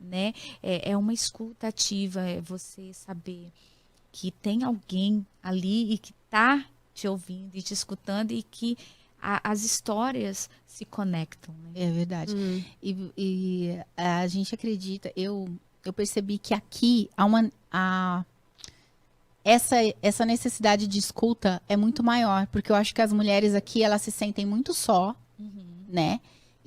Né? É uma escuta ativa, é você saber que tem alguém ali e que está te ouvindo e te escutando, e que as histórias se conectam. Né? É verdade. E a gente acredita, eu percebi que aqui essa necessidade de escuta é muito maior, porque eu acho que as mulheres aqui, elas se sentem muito só, né?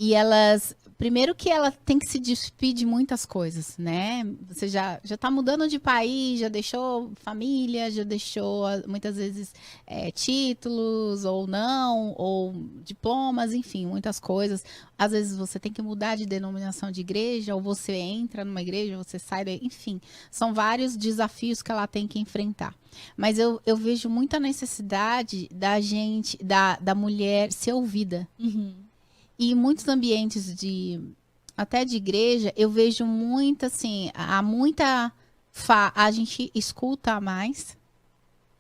E elas, primeiro que ela tem que se despir de muitas coisas, né? Você já tá mudando de país, já deixou família, já deixou muitas vezes títulos ou não, ou diplomas, enfim, muitas coisas. Às vezes você tem que mudar de denominação de igreja, ou você entra numa igreja, você sai daí, enfim. São vários desafios que ela tem que enfrentar. Mas eu vejo muita necessidade da mulher ser ouvida. E em muitos ambientes até de igreja, eu vejo muito assim, a gente escuta mais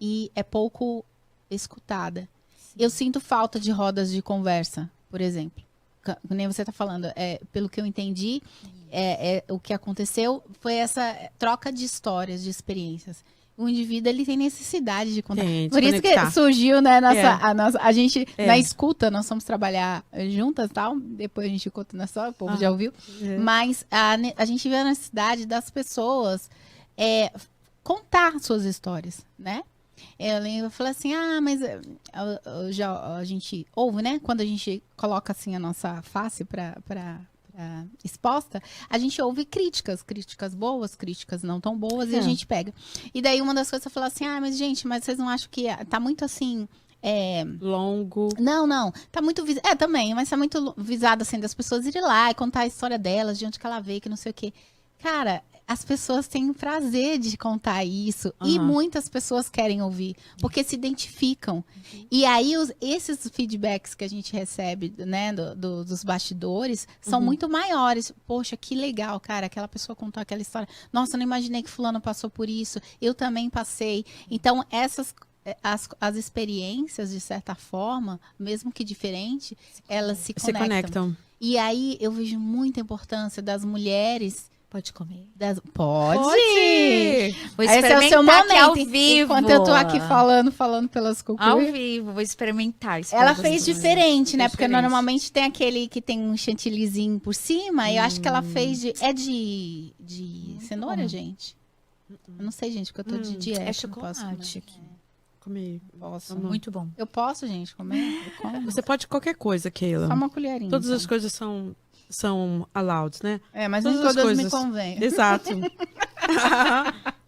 e é pouco escutada. Sim. Eu sinto falta de rodas de conversa, por exemplo. Nem você está falando, pelo que eu entendi, o que aconteceu foi essa troca de histórias, de experiências. O indivíduo, ele tem necessidade de contar. Por isso que surgiu, né, a gente, na escuta, nós fomos trabalhar juntas e tal, depois a gente conta na história, o povo já ouviu, mas a gente vê a necessidade das pessoas contar suas histórias, né? Eu falei assim, mas a gente ouve, né, quando a gente coloca assim a nossa face para exposta, a gente ouve críticas boas, críticas não tão boas, e a gente pega. E daí uma das coisas eu falo assim, mas gente, mas vocês não acham que tá muito assim... longo? Não, tá muito também, mas tá muito visado assim, das pessoas irem lá e contar a história delas, de onde que ela veio, que não sei o quê. Cara, as pessoas têm o prazer de contar isso, e muitas pessoas querem ouvir, porque se identificam. E aí, esses feedbacks que a gente recebe, né, dos bastidores, são muito maiores. Poxa, que legal, cara, aquela pessoa contou aquela história. Nossa, eu não imaginei que fulano passou por isso. Eu também passei. Então, as experiências, de certa forma, mesmo que diferente, elas se conectam. E aí, eu vejo muita importância das mulheres... Pode comer? Pode! Vou experimentar. Esse é o seu momento, ao vivo. Enquanto eu tô aqui falando pelas cucuias. Ao vivo, vou experimentar. Ela fez diferente, né? Porque normalmente tem aquele que tem um chantillyzinho por cima. E eu acho que ela fez de cenoura, gente? Eu não sei, gente, porque eu tô de dieta. É chocolate. Comer. Posso. Muito bom. Eu posso, gente, comer? Você pode qualquer coisa, Keila. Só uma colherinha. Todas as coisas são allowed, né? Mas nem todas me convêm. Exato.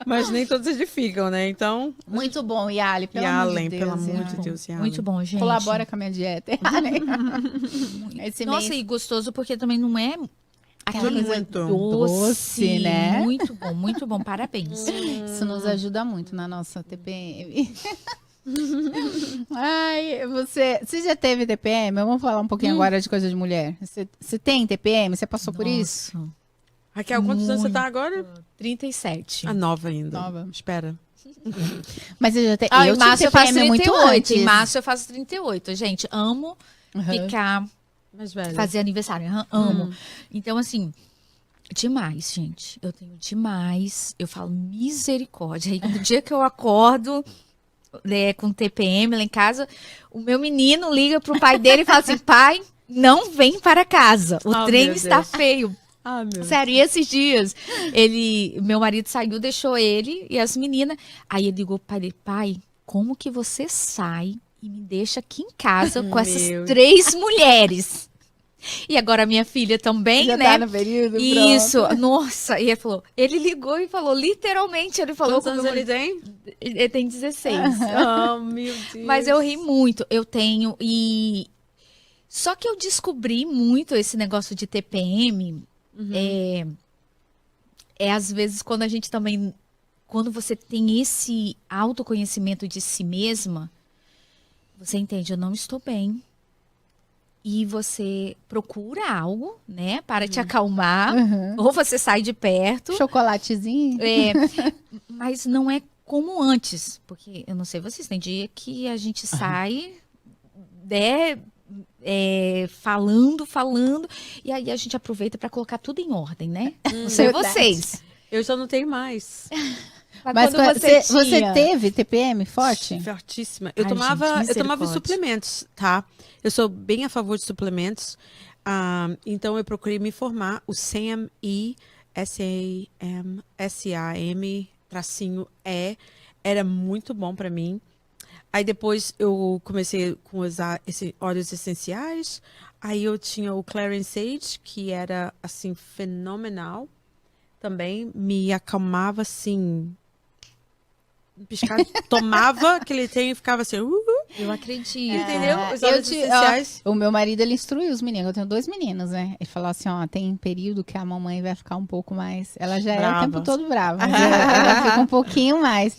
Mas nem todas edificam, né? Então... Muito bom, Yali, pelo amor de Deus. Muito bom, gente. Colabora com a minha dieta. Nossa, e gostoso, porque também não é... Aquela coisa doce, né? Muito bom. Parabéns. Isso nos ajuda muito na nossa TPM. Você já teve TPM? Vamos falar um pouquinho agora de coisa de mulher. Você tem TPM? Você passou por isso? Raquel, quantos anos você tá agora? 37. Nova ainda. Espera. Mas eu já tenho. Em março eu faço 38. Muito antes. Em março eu faço 38. Gente, amo ficar... Mais velha. Fazer aniversário. Amo. Então, assim... Demais, gente. Eu tenho demais. Eu falo misericórdia. Aí, no dia que eu acordo... com TPM lá em casa, o meu menino liga pro pai dele e fala assim, pai, não vem para casa, o trem está feio. Sério, e esses dias, meu marido saiu, deixou ele e as meninas, aí ele ligou pro pai dele, pai, como que você sai e me deixa aqui em casa com essas 3 mulheres? E agora a minha filha também, já né? Tá no período, isso, pronto. Nossa, e ele ligou e falou, literalmente, ele falou... Quantos anos ele tem? Ele tem 16. Meu Deus. Mas eu ri muito, eu tenho, só que eu descobri muito esse negócio de TPM, às vezes quando a gente também, quando você tem esse autoconhecimento de si mesma, você entende, eu não estou bem. E você procura algo, né, para te acalmar, ou você sai de perto. Chocolatezinho. Mas não é como antes, porque eu não sei vocês, tem dia que a gente sai, falando, e aí a gente aproveita para colocar tudo em ordem, né? Não sei vocês. Eu já não tenho mais. Mas quando você teve TPM forte? Fortíssima. Eu Ai, tomava gente, os suplementos, tá? Eu sou bem a favor de suplementos. Então eu procurei me formar. O SAM-E, SAM, tracinho E, era muito bom pra mim. Aí depois eu comecei a usar esses óleos essenciais. Aí eu tinha o Clarence Sage, que era, assim, fenomenal. Também me acalmava, assim, piscar, tomava aquele trem e ficava assim, Eu acredito. entendeu? Os óleos essenciais. O meu marido, ele instrui os meninos. Eu tenho 2 meninos, né? Ele falou assim, ó, tem período que a mamãe vai ficar um pouco mais... Ela já é o tempo todo brava, mas ela fica um pouquinho mais.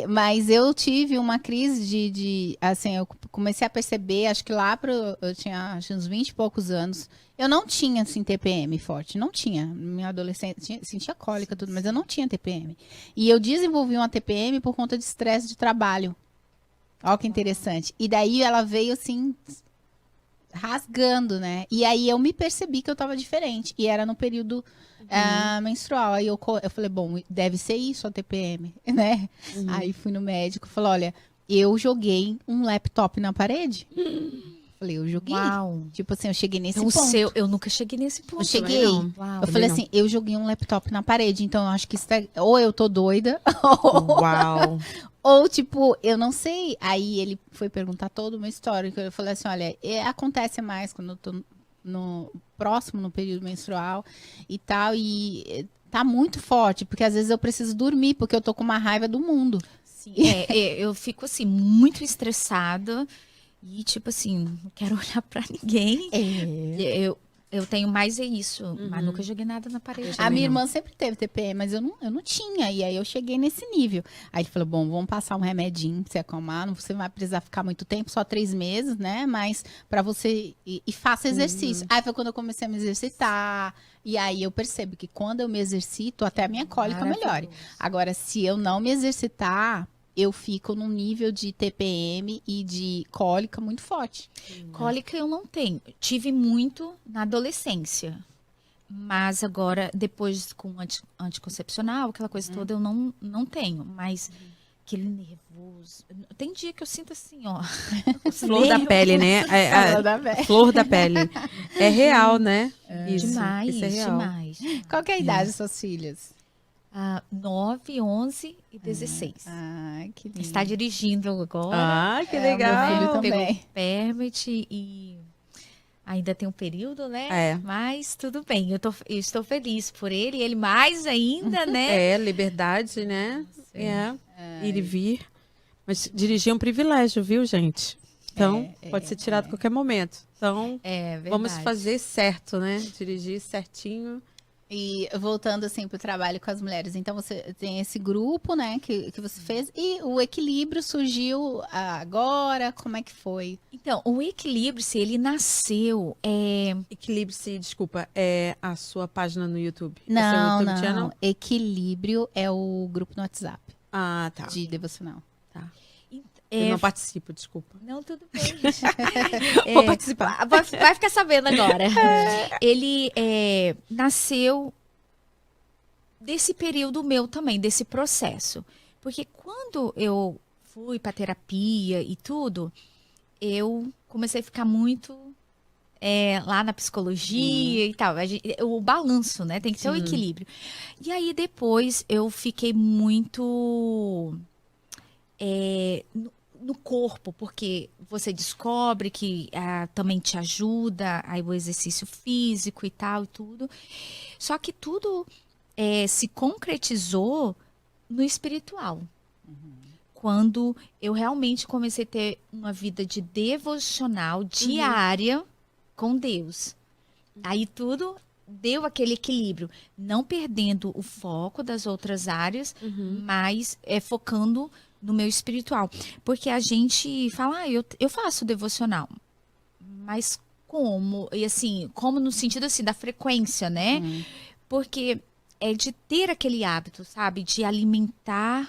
Mas eu tive uma crise assim, eu comecei a perceber, acho que eu tinha acho, uns 20 e poucos anos, eu não tinha, assim, TPM forte, não tinha. Minha adolescência, sentia cólica, tudo, mas eu não tinha TPM. E eu desenvolvi uma TPM por conta de estresse de trabalho. Olha que interessante. E daí ela veio, assim, rasgando, né? E aí eu me percebi que eu tava diferente. E era no período menstrual. Aí eu falei, bom, deve ser isso a TPM, né? Aí fui no médico e falei, olha, eu joguei um laptop na parede. Falei, eu joguei. Uau. Tipo assim, eu cheguei nesse Então, ponto. eu nunca cheguei nesse ponto. Eu cheguei. Uau. Eu falei assim, eu joguei um laptop na parede, então eu acho que isso ou eu tô doida, Uau. ou tipo, eu não sei. Aí ele foi perguntar todo o meu histórico. Eu falei assim, olha, acontece mais quando eu tô próximo no período menstrual e tal, e tá muito forte, porque às vezes eu preciso dormir, porque eu tô com uma raiva do mundo. Sim, eu fico assim, muito estressada. E, tipo assim, não quero olhar pra ninguém. Eu tenho mais isso, mas nunca joguei nada na parede. A minha irmã sempre teve TPM, mas eu não tinha. E aí eu cheguei nesse nível. Aí ele falou, bom, vamos passar um remedinho pra você acalmar. Você não vai precisar ficar muito tempo, só 3 meses, né? Mas pra você... E faça exercício. Aí foi quando eu comecei a me exercitar. E aí eu percebo que quando eu me exercito, até a minha cólica melhora. Agora, se eu não me exercitar... eu fico num nível de TPM e de cólica muito forte. Cólica eu não tenho. Tive muito na adolescência. Mas agora, depois com anticoncepcional, aquela coisa toda, eu não tenho. Mas aquele nervoso... Tem dia que eu sinto assim, ó... Flor da pele, né? Flor da pele. É real, né? Isso, Demais, isso é real. demais. Qual que é a idade dos seus filhos? 9, 11 e 16. Que lindo. Está dirigindo agora. Que legal. Meu filho também. Pegou permit e ainda tem um período, né? Mas tudo bem, eu estou feliz por ele mais ainda, né? Liberdade, né? Ir e vir. Mas dirigir é um privilégio, viu, gente? Então, pode ser tirado a qualquer momento. Então, vamos fazer certo, né? Dirigir certinho. E voltando assim pro trabalho com as mulheres, então você tem esse grupo, né, que você fez, e o equilíbrio surgiu agora, como é que foi? Então, o Equilíbrio-se, ele nasceu... Equilíbrio-se, desculpa, é a sua página no YouTube? Não, YouTube channel? Equilíbrio é o grupo no WhatsApp. Tá. De devocional. Tá. Eu não participo, desculpa. Não, tudo bem. Vou participar. Vai ficar sabendo agora. Ele nasceu desse período meu também, desse processo. Porque quando eu fui para terapia e tudo, eu comecei a ficar muito lá na psicologia e tal. O balanço, né? Tem que ter o equilíbrio. E aí depois eu fiquei muito... no corpo, porque você descobre que também te ajuda aí o exercício físico e tal e tudo. Só que tudo se concretizou no espiritual. Quando eu realmente comecei a ter uma vida de devocional diária com Deus. Aí tudo deu aquele equilíbrio, não perdendo o foco das outras áreas, mas focando no meu espiritual. Porque a gente fala, eu faço devocional. Mas como? E assim, como no sentido assim, da frequência, né? Porque é de ter aquele hábito, sabe? De alimentar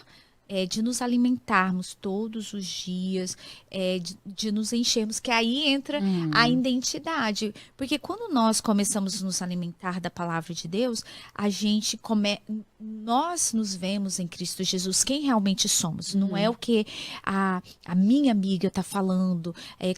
de nos alimentarmos todos os dias, de nos enchermos, que aí entra a identidade. Porque quando nós começamos a nos alimentar da palavra de Deus, nós nos vemos em Cristo Jesus, quem realmente somos. Não é o que a minha amiga está falando,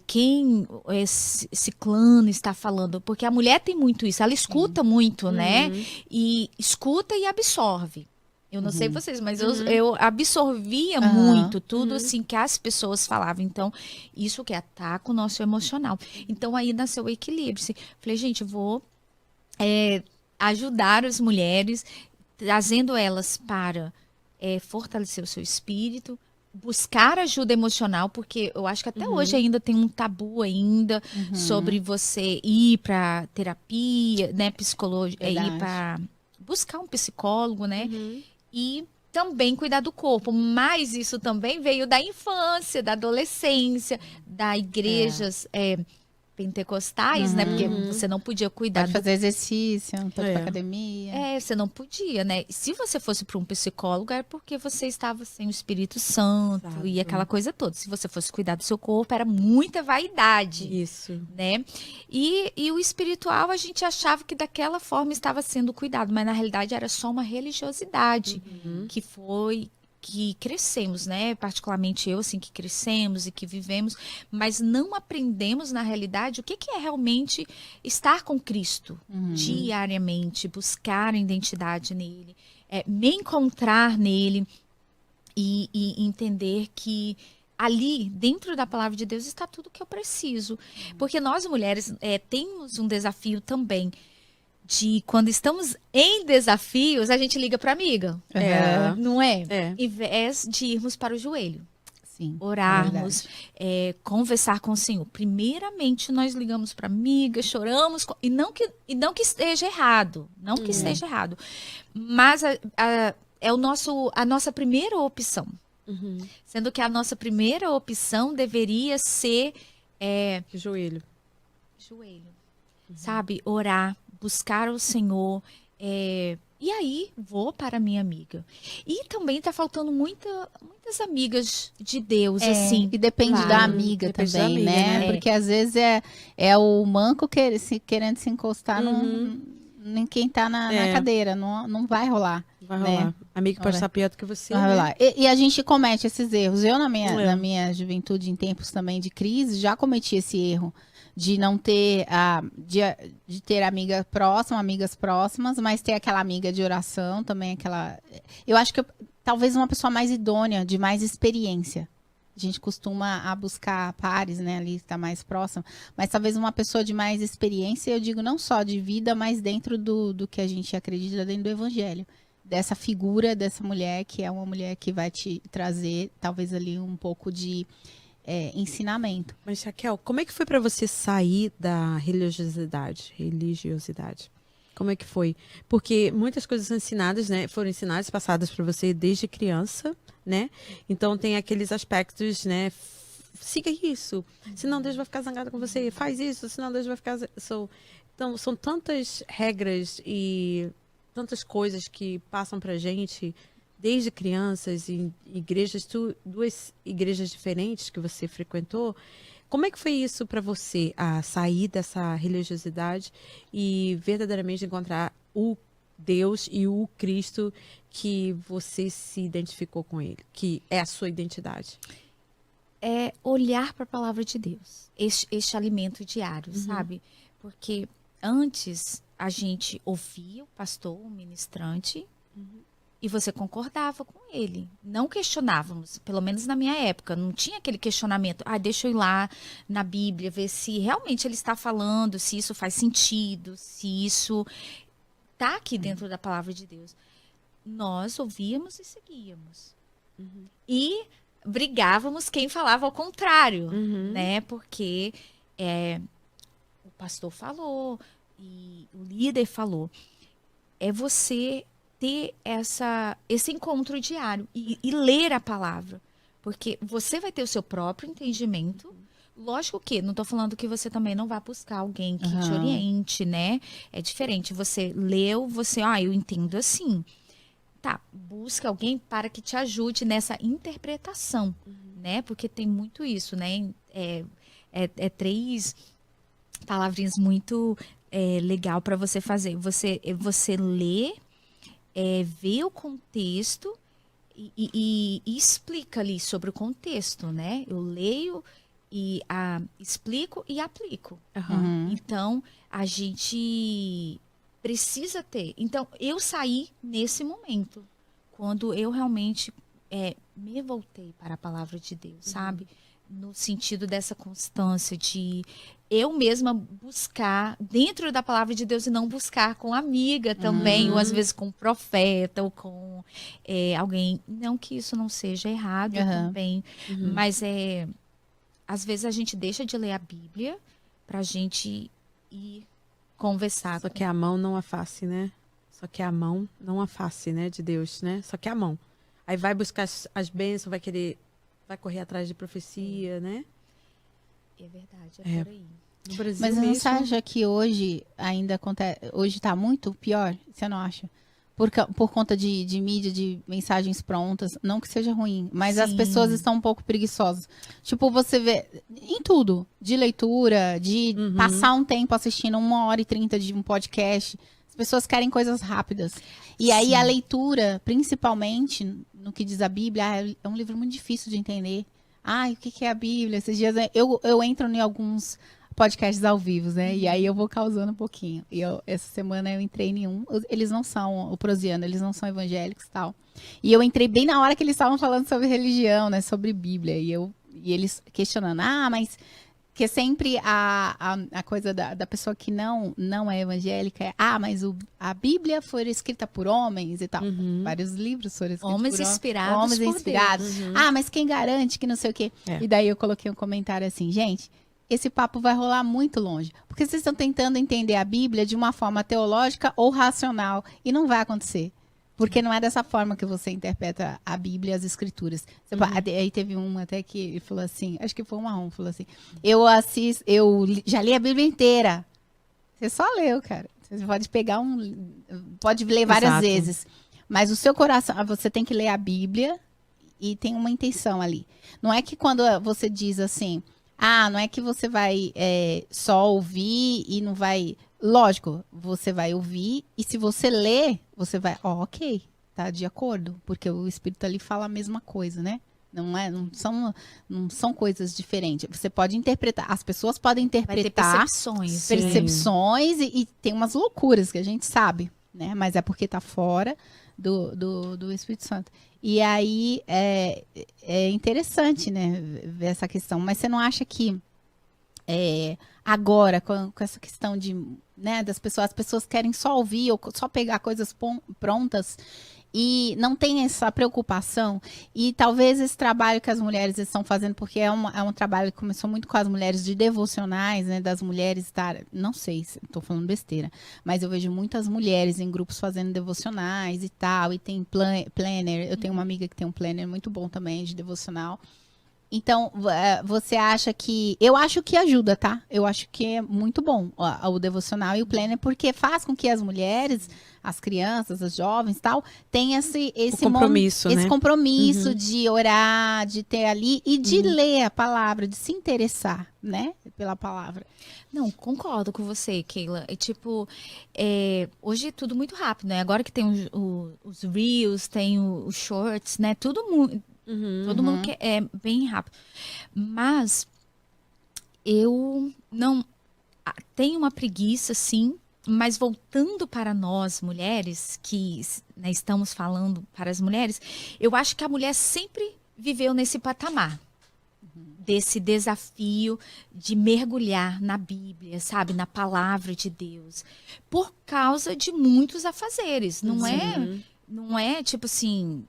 quem esse ciclano está falando. Porque a mulher tem muito isso, ela escuta muito, né? E escuta e absorve. Eu não sei vocês, mas eu absorvia muito tudo assim que as pessoas falavam. Então, isso que ataca o nosso emocional. Então, aí nasceu o equilíbrio. Assim, falei, gente, vou ajudar as mulheres, trazendo elas para fortalecer o seu espírito, buscar ajuda emocional, porque eu acho que até hoje ainda tem um tabu ainda sobre você ir para terapia, né, psicologia, ir para buscar um psicólogo, né? E também cuidar do corpo, mas isso também veio da infância, da adolescência, das igrejas pentecostais, né? Porque você não podia cuidar Pode fazer exercício, pode ir pra academia. Você não podia, né? Se você fosse para um psicólogo, é porque você estava sem o Espírito Santo. Exato. E aquela coisa toda. Se você fosse cuidar do seu corpo, era muita vaidade. Isso. Né? E o espiritual, a gente achava que daquela forma estava sendo cuidado, mas na realidade era só uma religiosidade que crescemos, né? Particularmente eu, assim, que crescemos e que vivemos, mas não aprendemos, na realidade, o que é realmente estar com Cristo diariamente, buscar a identidade nele, me encontrar nele e entender que ali, dentro da palavra de Deus, está tudo que eu preciso. Porque nós, mulheres, temos um desafio também de quando estamos em desafios, a gente liga para amiga. Não é? Em vez de irmos para o joelho. Sim, orarmos, conversar com o Senhor. Primeiramente, nós ligamos para amiga, choramos, e não que esteja errado. Não que esteja errado. Mas é a nossa primeira opção. Sendo que a nossa primeira opção deveria ser... joelho. Sabe? Orar. Buscar o Senhor, e aí vou para a minha amiga. E também está faltando muitas amigas de Deus, assim. E depende da amiga também, né? Porque às vezes é o manco querendo se encostar em quem está na cadeira, não vai rolar. Vai rolar. Né? Amigo pode estar pior do que você. Vai rolar. E a gente comete esses erros. Eu, na minha juventude, em tempos também de crise, já cometi esse erro. De não ter, de ter amigas próximas, mas ter aquela amiga de oração também, eu acho que talvez uma pessoa mais idônea, de mais experiência. A gente costuma buscar pares, né, ali está mais próximo, mas talvez uma pessoa de mais experiência, eu digo não só de vida, mas dentro do que a gente acredita dentro do evangelho. Dessa figura dessa mulher, que é uma mulher que vai te trazer, talvez ali um pouco de ensinamento. Mas, Raquel, como é que foi para você sair da religiosidade? Como é que foi? Porque muitas coisas ensinadas, né, foram ensinadas, passadas para você desde criança, né? Então tem aqueles aspectos, né? Siga isso, senão Deus vai ficar zangado com você. Faz isso, senão Deus vai ficar... Então, são tantas regras e tantas coisas que passam pra gente... Desde crianças, em igrejas, duas igrejas diferentes que você frequentou, como é que foi isso para você, a sair dessa religiosidade e verdadeiramente encontrar o Deus e o Cristo que você se identificou com ele, que é a sua identidade? É olhar para a palavra de Deus, este alimento diário, sabe? Porque antes a gente ouvia o pastor, o ministrante, e você concordava com ele. Não questionávamos, pelo menos na minha época. Não tinha aquele questionamento. Deixa eu ir lá na Bíblia, ver se realmente ele está falando, se isso faz sentido, se isso está aqui dentro da palavra de Deus. Nós ouvíamos e seguíamos. E brigávamos quem falava ao contrário, né? Porque o pastor falou e o líder falou. É você... ter esse encontro diário e ler a palavra. Porque você vai ter o seu próprio entendimento. Lógico que, não estou falando que você também não vai buscar alguém que te oriente, né? É diferente. Você leu, eu entendo assim. tá, busca alguém para que te ajude nessa interpretação, né? Porque tem muito isso, né? É 3 palavrinhas muito legal para você fazer. Você lê, vê o contexto e explica ali sobre o contexto, né? Eu leio e explico e aplico. Então, a gente precisa ter. Então, eu saí nesse momento, quando eu realmente me voltei para a palavra de Deus, sabe? No sentido dessa constância de eu mesma buscar dentro da palavra de Deus e não buscar com amiga também, ou às vezes com um profeta, ou com alguém. Não que isso não seja errado também, mas às vezes a gente deixa de ler a Bíblia pra gente ir conversar. Só que a mão não a face, né? Só que a mão não a face, né? De Deus, né? Só que a mão. Aí vai buscar as bênçãos, vai correr atrás de profecia, né? É verdade, por aí. No Brasil Mas mesmo, você acha que hoje ainda acontece... Hoje tá muito pior? Você não acha? Por conta de mídia, de mensagens prontas. Não que seja ruim, mas as pessoas estão um pouco preguiçosas. Tipo, você vê em tudo. De leitura, de passar um tempo assistindo 1h30 de um podcast. As pessoas querem coisas rápidas. E aí a leitura, principalmente no que diz a Bíblia, é um livro muito difícil de entender. O que é a Bíblia? Esses dias eu entro em alguns podcasts ao vivo, né? E aí eu vou causando um pouquinho. E essa semana eu entrei em um. Eles não são, o Prosiano, eles não são evangélicos e tal. E eu entrei bem na hora que eles estavam falando sobre religião, né? Sobre Bíblia. E eles questionando, mas... Que sempre a coisa da pessoa que não é evangélica mas a Bíblia foi escrita por homens e tal. Vários livros foram escritos homens por inspirados. Homens inspirados. Mas quem garante que não sei o quê? E daí eu coloquei um comentário assim, gente, esse papo vai rolar muito longe. Porque vocês estão tentando entender a Bíblia de uma forma teológica ou racional. E não vai acontecer. Porque não é dessa forma que você interpreta a Bíblia e as escrituras. Aí teve um até que ele falou assim, acho que foi um Marrom, falou assim, eu já li a Bíblia inteira. Você só leu, cara. Você pode pegar pode ler várias vezes. Mas o seu coração, você tem que ler a Bíblia e tem uma intenção ali. Não é que quando você diz assim, não é que você vai só ouvir e não vai... Lógico, você vai ouvir e se você ler, você vai, ok, tá de acordo, porque o Espírito ali fala a mesma coisa, né? Não são coisas diferentes. Você pode interpretar, as pessoas podem interpretar percepções e tem umas loucuras que a gente sabe, né? Mas é porque tá fora do Espírito Santo. E aí é interessante, né, ver essa questão. Mas você não acha que agora, com essa questão das pessoas, as pessoas querem só ouvir ou só pegar coisas prontas e não tem essa preocupação? E talvez esse trabalho que as mulheres estão fazendo, porque é um trabalho que começou muito com as mulheres de devocionais, né, das mulheres não sei se estou falando besteira, mas eu vejo muitas mulheres em grupos fazendo devocionais e tal, e tem planner, eu tenho uma amiga que tem um planner muito bom também de devocional. Então, você acha que... Eu acho que ajuda, tá? Eu acho que é muito bom o devocional e o planner, porque faz com que as mulheres, as crianças, as jovens e tal, tenham esse compromisso, né? Esse compromisso de orar, de ter ali e de ler a palavra, de se interessar, né? Pela palavra. Não, concordo com você, Keila. Hoje é tudo muito rápido, né? Agora que tem os Reels, tem os Shorts, né? Todo mundo quer, é bem rápido. Mas eu não tenho uma preguiça, sim. Mas voltando para nós, mulheres, que estamos falando para as mulheres, eu acho que a mulher sempre viveu nesse patamar. Desse desafio de mergulhar na Bíblia, sabe? Na palavra de Deus. Por causa de muitos afazeres. Não é tipo assim...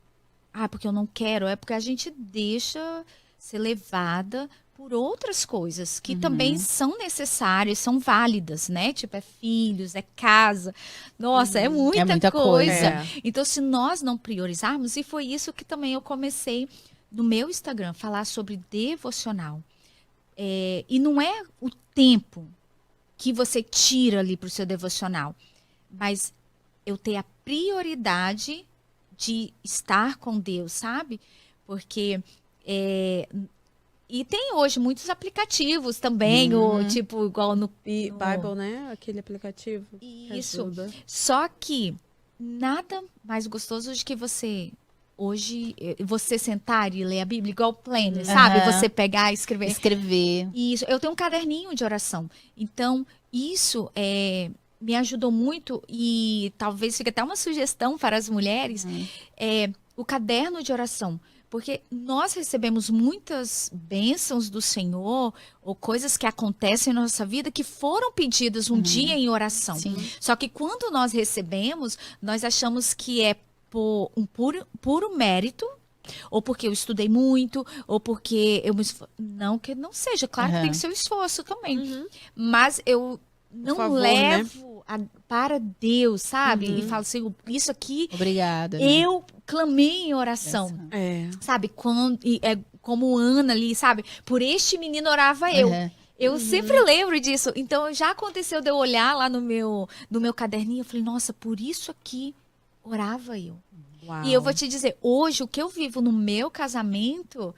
porque eu não quero. É porque a gente deixa ser levada por outras coisas que também são necessárias, são válidas, né? Tipo, é filhos, é casa. Nossa, é muita coisa. Então, se nós não priorizarmos, e foi isso que também eu comecei no meu Instagram, falar sobre devocional. E não é o tempo que você tira ali para o seu devocional, mas eu ter a prioridade de estar com Deus, sabe? Porque e tem hoje muitos aplicativos também, tipo, igual no Bible, né? Aquele aplicativo. Isso. Só que nada mais gostoso do que você sentar e ler a Bíblia, igual o planner, sabe? Você pegar e escrever. Isso. Eu tenho um caderninho de oração. Então, isso me ajudou muito e talvez fique até uma sugestão para as mulheres, o caderno de oração. Porque nós recebemos muitas bênçãos do Senhor ou coisas que acontecem na nossa vida que foram pedidas um dia em oração. Sim. Só que quando nós recebemos, nós achamos que é por um puro mérito, ou porque eu estudei muito, ou porque eu me Não que não seja, claro que tem que ser o esforço também. Mas eu não levo para Deus, sabe? E falo assim, isso aqui... Obrigada. Eu clamei em oração. Sabe? Como Ana ali, sabe? Por este menino orava eu. Eu sempre lembro disso. Então, já aconteceu de eu olhar lá no meu caderninho, eu falei, nossa, por isso aqui orava eu. Uau. E eu vou te dizer, hoje, o que eu vivo no meu casamento,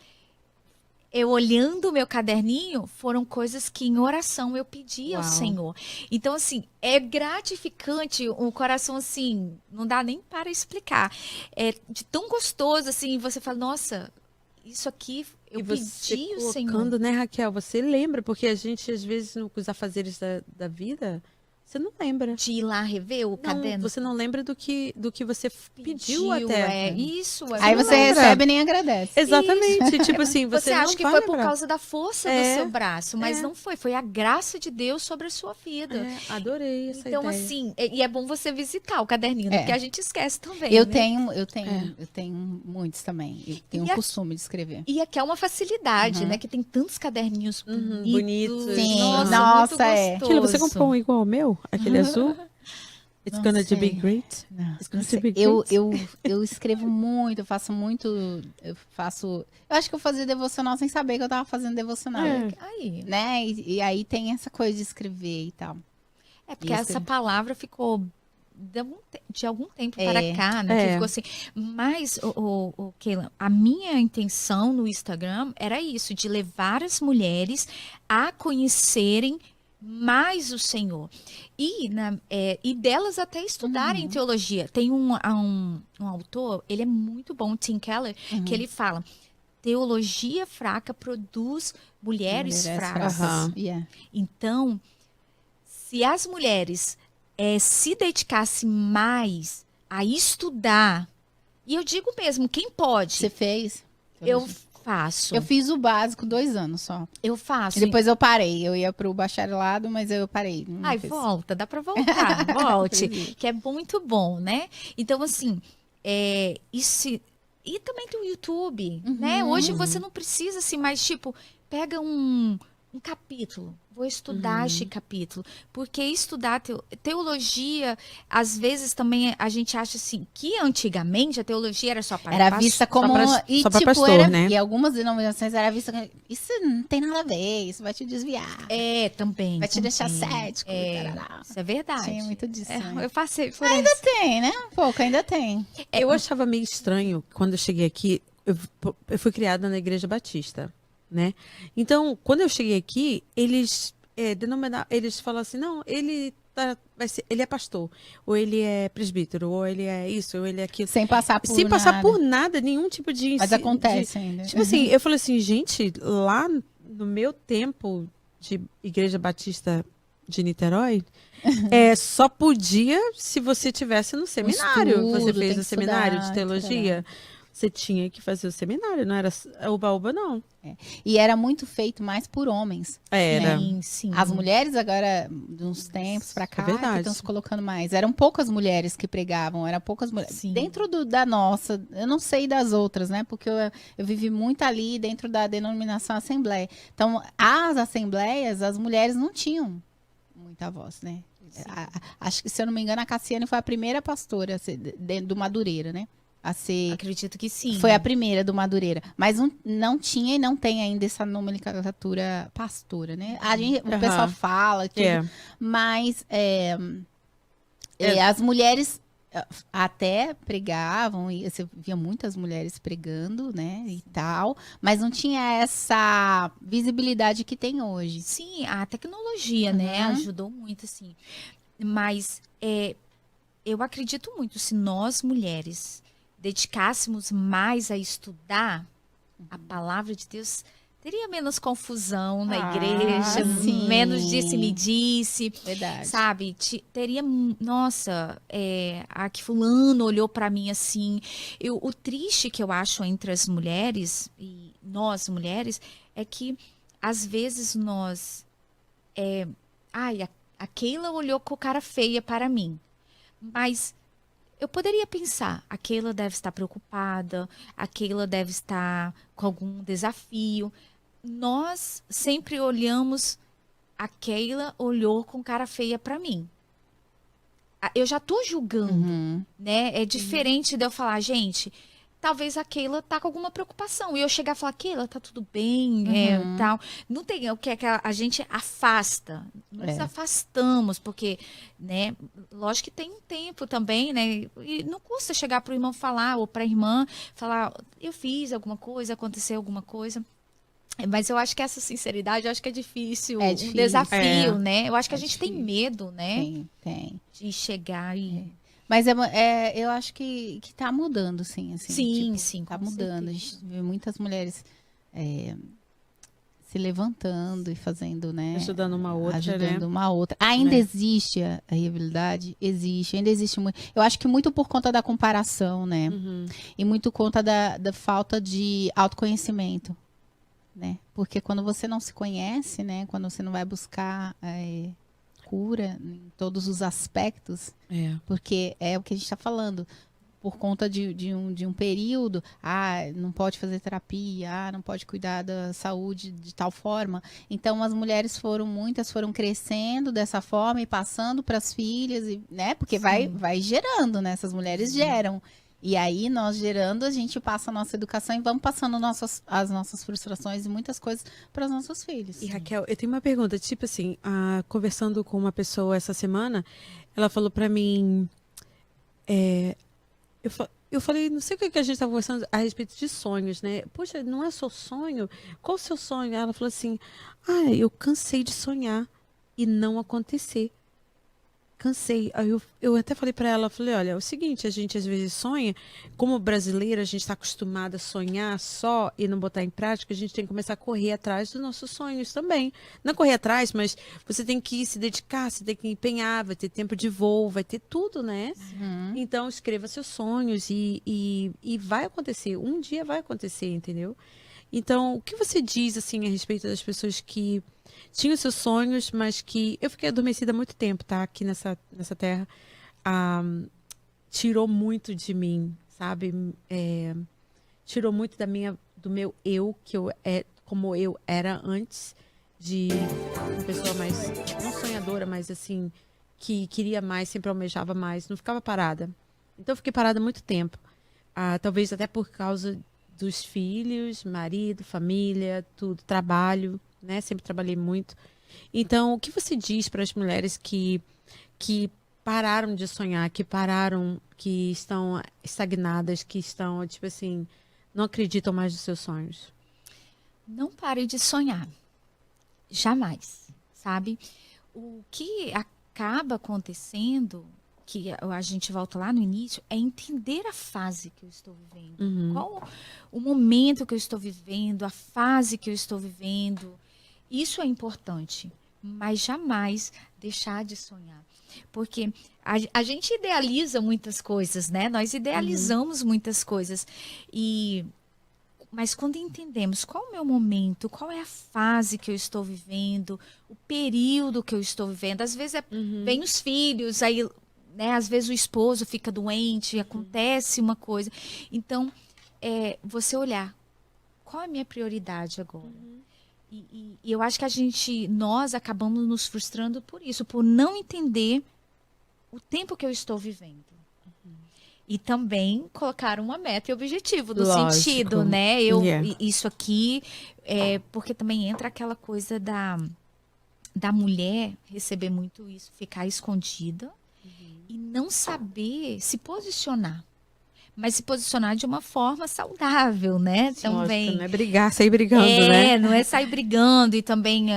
eu olhando o meu caderninho, foram coisas que em oração eu pedi ao Senhor. Então, assim, é gratificante, um coração, assim, não dá nem para explicar. É de tão gostoso, assim, você fala, nossa, isso aqui eu pedi ao Senhor. Né, Raquel? Você lembra, porque a gente, às vezes, nos afazeres da vida... Você não lembra. De ir lá rever o caderno? Você não lembra do que você pediu até. Isso. Aí você recebe e nem agradece. Exatamente. Tipo assim, você acha não que vai foi lembrar. por causa da força do seu braço, mas não foi. Foi a graça de Deus sobre a sua vida. Adorei essa então, ideia. assim, e é bom você visitar o caderninho, porque a gente esquece também. Eu né? tenho muitos também. Eu tenho o costume de escrever. E aqui é uma facilidade, né? Que tem tantos caderninhos bonitos. Sim. Nossa, Aquilo, você comprou um igual ao meu? Aquele azul? It's Não gonna sei. be great? Não, It's gonna não sei. be great? Eu escrevo muito, eu faço muito. Eu acho que eu fazia devocional sem saber que eu tava fazendo devocional. Aí. Né? E aí tem essa coisa de escrever e tal. É porque essa palavra ficou de algum tempo para cá, né? Que ficou assim. Mas, Keila, a minha intenção no Instagram era isso, de levar as mulheres a conhecerem mais o Senhor. E delas até estudarem teologia. Tem um autor, ele é muito bom, Tim Keller, que ele fala, teologia fraca produz mulheres fracas. Então, se as mulheres se dedicassem mais a estudar, e eu digo mesmo, quem pode? Você fez? Eu faço. Eu fiz o básico 2 anos só. Eu faço. E depois eu parei. Eu ia pro bacharelado, mas eu parei. Volta, dá pra voltar. Volte. Que é muito bom, né? Então, assim, isso. E também tem o YouTube, né? Hoje você não precisa, assim, mais, tipo, pega um capítulo. Vou estudar este capítulo. Porque estudar teologia, às vezes também a gente acha assim, que antigamente a teologia era só para era vista como só pra pastor, né? E algumas denominações era vista como, isso não tem nada a ver, isso vai te desviar. Também. Vai te deixar cético. Isso é verdade. Tinha muito disso. Eu passei por ainda tem, né? Um pouco, ainda tem. Eu achava meio estranho quando eu cheguei aqui. Eu fui criada na Igreja Batista, né? Então, quando eu cheguei aqui, eles falam assim, não, ele é pastor, ou ele é presbítero, ou ele é isso, ou ele é aquilo. Sem passar por nada, nenhum tipo de... Mas acontece ainda. Tipo assim, eu falei assim, gente, lá no meu tempo de Igreja Batista de Niterói, só podia se você tivesse no seminário. Você fez o seminário de teologia. Você tinha que fazer o seminário, não era oba-oba, não. E era muito feito mais por homens. Era. Sim. As mulheres agora, de uns tempos pra cá, que estão se colocando mais. Eram poucas mulheres que pregavam, eram poucas mulheres. Sim. Dentro da nossa, eu não sei das outras, né? Porque eu vivi muito ali dentro da denominação Assembleia. Então, as assembleias, as mulheres não tinham muita voz, né? Acho que, se eu não me engano, a Cassiane foi a primeira pastora do Madureira, né? Acredito que sim. Foi a primeira do Madureira. Mas não tinha e não tem ainda essa nomenclatura pastora, né? O pessoal fala, tudo, mas as mulheres até pregavam, e você via muitas mulheres pregando, né, e tal, mas não tinha essa visibilidade que tem hoje. Sim, a tecnologia, né, ajudou muito, assim. Mas eu acredito muito, se nós mulheres dedicássemos mais a estudar a palavra de Deus, teria menos confusão na igreja, sim. menos disse-me-disse. Verdade. Sabe? Teria, nossa, que fulano olhou pra mim assim. O triste que eu acho entre as mulheres, e nós mulheres, é que às vezes nós... a Keila olhou com cara feia para mim. Mas eu poderia pensar, a Keila deve estar preocupada, a Keila deve estar com algum desafio. Nós sempre olhamos, a Keila olhou com cara feia para mim. Eu já tô julgando, né? É diferente de eu falar, gente, talvez a Keila tá com alguma preocupação. E eu chegar e falar, Keila, tá tudo bem, tal. Não tem o que é que a gente afasta. Nos afastamos, porque, né? Lógico que tem um tempo também, né? E não custa chegar pro irmão falar, ou pra irmã falar, eu fiz alguma coisa, aconteceu alguma coisa. Mas eu acho que essa sinceridade, eu acho que é difícil, um desafio, né? Eu acho que a gente tem medo, né? Tem. De chegar e... Mas eu acho que tá mudando, sim. Assim, sim, tipo, sim, tá com mudando. certeza. A gente vê muitas mulheres se levantando e fazendo, né? Ajudando uma outra, ajudando uma outra. Ainda existe a rivalidade? Existe, ainda existe muito. Eu acho que muito por conta da comparação, né? E muito por conta da falta de autoconhecimento. Né? Porque quando você não se conhece, né? Quando você não vai buscar cura em todos os aspectos, porque é o que a gente está falando, por conta de um período, não pode fazer terapia, não pode cuidar da saúde de tal forma. Então as mulheres muitas foram crescendo dessa forma e passando para as filhas, né? Porque vai gerando, né? Essas mulheres geram. E aí, nós gerando, a gente passa a nossa educação e vamos passando as nossas frustrações e muitas coisas para os nossos filhos. E Raquel, eu tenho uma pergunta, tipo assim, conversando com uma pessoa essa semana, ela falou pra mim, eu falei, não sei o que a gente estava conversando a respeito de sonhos, né? Poxa, não é seu sonho? Qual o seu sonho? Ela falou assim, eu cansei de sonhar e não acontecer. Cansei. Aí eu até falei pra ela, falei, olha, é o seguinte, a gente às vezes sonha, como brasileira, a gente está acostumada a sonhar só e não botar em prática, a gente tem que começar a correr atrás dos nossos sonhos também. Não correr atrás, mas você tem que se dedicar, você tem que empenhar, vai ter tempo de voo, vai ter tudo, né? Então, escreva seus sonhos e vai acontecer. Um dia vai acontecer, entendeu? Então, o que você diz, assim, a respeito das pessoas que tinham seus sonhos, mas que... Eu fiquei adormecida há muito tempo, tá? Aqui nessa terra. Tirou muito de mim, sabe? Tirou muito do meu eu, como eu era antes, de uma pessoa mais... Não sonhadora, mas assim... Que queria mais, sempre almejava mais. Não ficava parada. Então, eu fiquei parada há muito tempo. Talvez até por causa dos filhos, marido, família, tudo, trabalho, né? Sempre trabalhei muito. Então, o que você diz para as mulheres que pararam de sonhar, que estão estagnadas, que estão, tipo assim, não acreditam mais nos seus sonhos? Não pare de sonhar. Jamais, sabe? O que acaba acontecendo, que a gente volta lá no início, é entender a fase que eu estou vivendo. Qual o momento que eu estou vivendo, a fase que eu estou vivendo. Isso é importante, mas jamais deixar de sonhar. Porque a gente idealiza muitas coisas, né? Nós idealizamos muitas coisas. Mas quando entendemos qual é o meu momento, qual é a fase que eu estou vivendo, o período que eu estou vivendo, às vezes vem os filhos, aí, né, às vezes o esposo fica doente, acontece uma coisa. Então, você olhar, qual é a minha prioridade agora? E eu acho que nós acabamos nos frustrando por isso, por não entender o tempo que eu estou vivendo. E também colocar uma meta e objetivo no sentido, né? Isso aqui, porque também entra aquela coisa da mulher receber muito isso, ficar escondida e não saber se posicionar. Mas se posicionar de uma forma saudável, né? Também. Lógico, não é brigar, sair brigando, né? Não é sair brigando. E também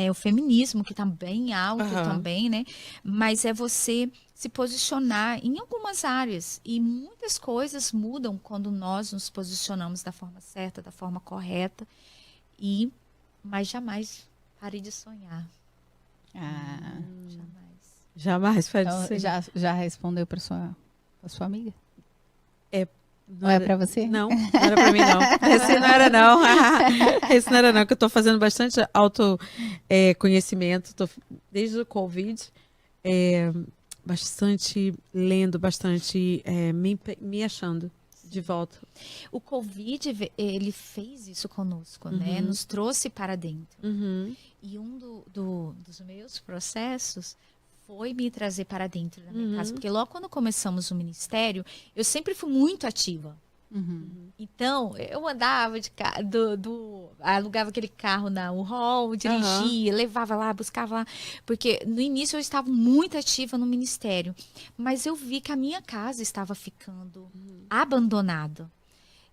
o feminismo, que tá bem alto também, né? Mas é você se posicionar em algumas áreas. E muitas coisas mudam quando nós nos posicionamos da forma certa, da forma correta. Mas jamais pare de sonhar. Jamais pare de então, sonhar. Já respondeu para sua amiga? Não é para você? Não era para mim, não. Esse não era, não. Esse não era, não, que eu tô fazendo bastante autoconhecimento. Desde o Covid, bastante lendo, bastante me achando de volta. O Covid, ele fez isso conosco, né? Nos trouxe para dentro. E um dos meus processos foi me trazer para dentro da minha casa. Porque logo quando começamos o ministério, eu sempre fui muito ativa. Então, eu andava de carro, alugava aquele carro na U-Haul, dirigia, levava lá, buscava lá. Porque no início eu estava muito ativa no ministério. Mas eu vi que a minha casa estava ficando abandonada.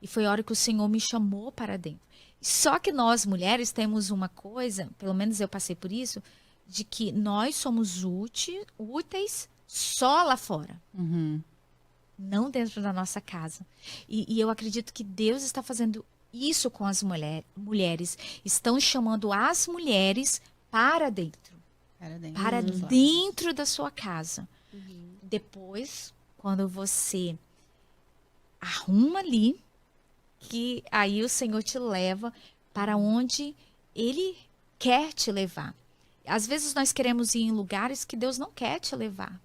E foi a hora que o Senhor me chamou para dentro. Só que nós, mulheres, temos uma coisa, pelo menos eu passei por isso, de que nós somos úteis só lá fora. Não dentro da nossa casa. E eu acredito que Deus está fazendo isso com as mulheres. Estão chamando as mulheres para dentro. Para dentro da sua casa. Depois, quando você arruma ali, que aí o Senhor te leva para onde Ele quer te levar. Às vezes nós queremos ir em lugares que Deus não quer te levar.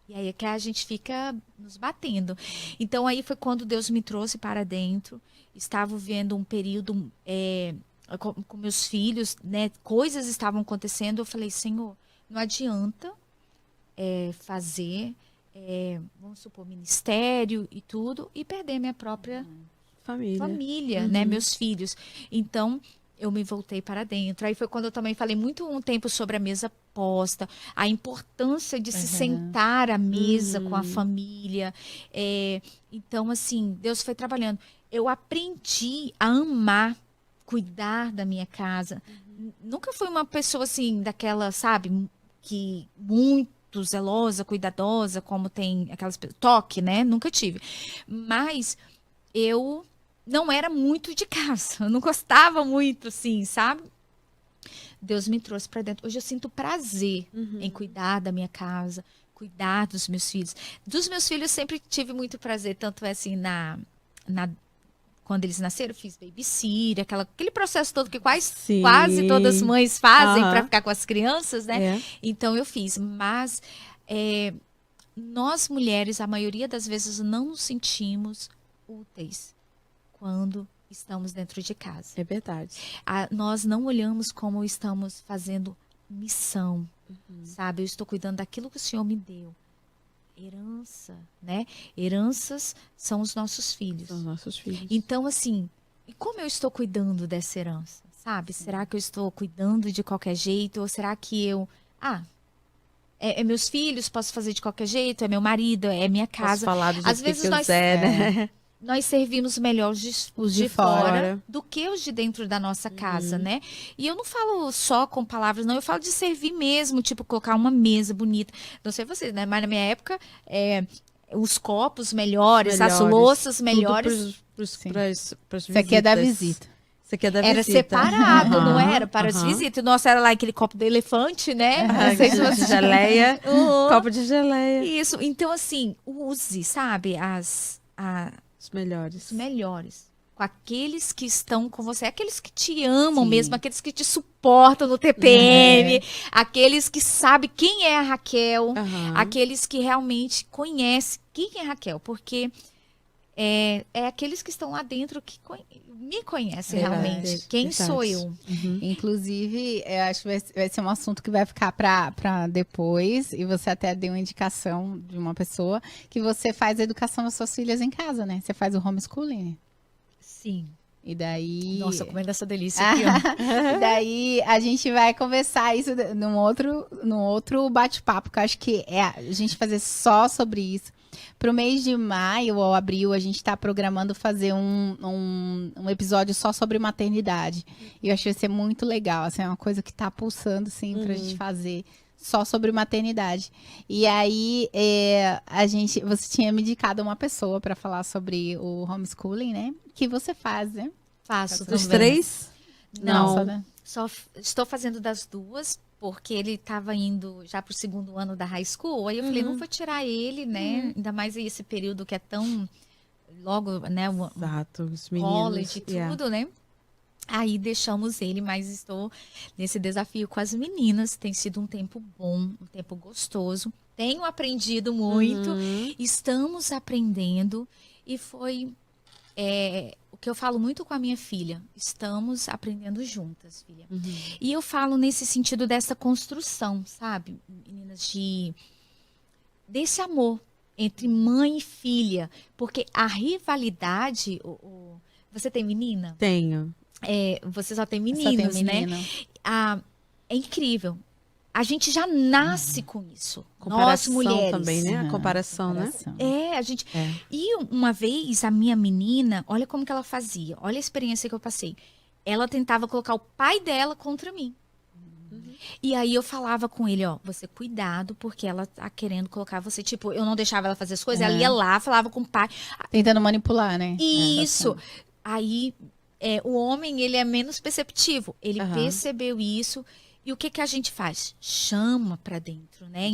E aí é que a gente fica nos batendo. Então aí foi quando Deus me trouxe para dentro. Estava vivendo um período com meus filhos, né? Coisas estavam acontecendo. Eu falei, Senhor, não adianta fazer, vamos supor, ministério e tudo, e perder minha própria família, né? Meus filhos. Então eu me voltei para dentro. Aí foi quando eu também falei um tempo sobre a mesa posta, a importância de se sentar à mesa com a família. Então, assim, Deus foi trabalhando. Eu aprendi a amar, cuidar da minha casa. Nunca fui uma pessoa, assim, daquela, sabe, que muito zelosa, cuidadosa, como tem aquelas toque, né? Nunca tive. Mas eu não era muito de casa. Eu não gostava muito, assim, sabe? Deus me trouxe para dentro. Hoje eu sinto prazer em cuidar da minha casa, cuidar dos meus filhos. Dos meus filhos sempre tive muito prazer. Tanto é assim, quando eles nasceram, eu fiz babysitter, aquele processo todo que quase todas as mães fazem para ficar com as crianças, né? Então eu fiz. Mas nós mulheres, a maioria das vezes, não nos sentimos úteis quando estamos dentro de casa. É verdade. Nós não olhamos como estamos fazendo missão, sabe? Eu estou cuidando daquilo que o Senhor me deu. Herança, né? Heranças são os nossos filhos. São os nossos filhos. Então, assim, e como eu estou cuidando dessa herança, sabe? Será que eu estou cuidando de qualquer jeito? Ou será que meus filhos, posso fazer de qualquer jeito? É meu marido, é minha casa. Posso falar do jeito Às vezes que eu quiser, né? Nós servimos melhor os de fora do que os de dentro da nossa casa, né? E eu não falo só com palavras, não. Eu falo de servir mesmo, tipo, colocar uma mesa bonita. Não sei vocês, né? Mas na minha época, os copos melhores, as louças melhores. Isso aqui é da visita. Isso aqui é da visita. Era separado, não era? Para as visitas. Nossa, era lá aquele copo do elefante, né? Não sei se você... Geleia. Copo de geleia. Isso. Então, assim, use, sabe? Os melhores. Os melhores. Com aqueles que estão com você. Aqueles que te amam mesmo. Aqueles que te suportam no TPM. Aqueles que sabem quem é a Raquel. Aqueles que realmente conhecem quem é a Raquel. Porque é aqueles que estão lá dentro que me conhecem realmente. Quem sou eu? Inclusive, eu acho que vai ser um assunto que vai ficar para depois. E você até deu uma indicação de uma pessoa que você faz a educação das suas filhas em casa, né? Você faz o homeschooling. Sim. E daí... Nossa, comendo essa delícia aqui, ó. E daí a gente vai conversar isso num outro bate-papo, que eu acho que é a gente fazer só sobre isso. Pro mês de maio ou abril, a gente tá programando fazer um episódio só sobre maternidade. E eu achei que ia ser muito legal, assim, é uma coisa que tá pulsando, assim, pra gente fazer só sobre maternidade. E aí, você tinha me indicado uma pessoa para falar sobre o homeschooling, né? Que você faz, né? Faço. Os também. 3? Não, né? só estou fazendo das 2, porque ele estava indo já para o 2º ano da high school. Aí eu falei, não vou tirar ele, né? Ainda mais esse período que é tão... Logo, né? Exato, os meninos. College e tudo, né? Aí deixamos ele, mas estou nesse desafio com as meninas. Tem sido um tempo bom, um tempo gostoso. Tenho aprendido muito, estamos aprendendo. E foi o que eu falo muito com a minha filha. Estamos aprendendo juntas, filha. E eu falo nesse sentido dessa construção, sabe, meninas, desse amor entre mãe e filha. Porque a rivalidade... Você tem menina? Tenho. Você só tem meninos, né? É incrível. A gente já nasce com isso. Nós, mulheres. Também, né? A comparação, né? A gente... E uma vez, a minha menina, olha como que ela fazia. Olha a experiência que eu passei. Ela tentava colocar o pai dela contra mim. E aí eu falava com ele, ó, você cuidado, porque ela tá querendo colocar você, tipo, eu não deixava ela fazer as coisas, ela ia lá, falava com o pai. Tentando manipular, né? Isso. Aí... o homem, ele é menos perceptivo. Ele percebeu isso. E o que a gente faz? Chama pra dentro, né?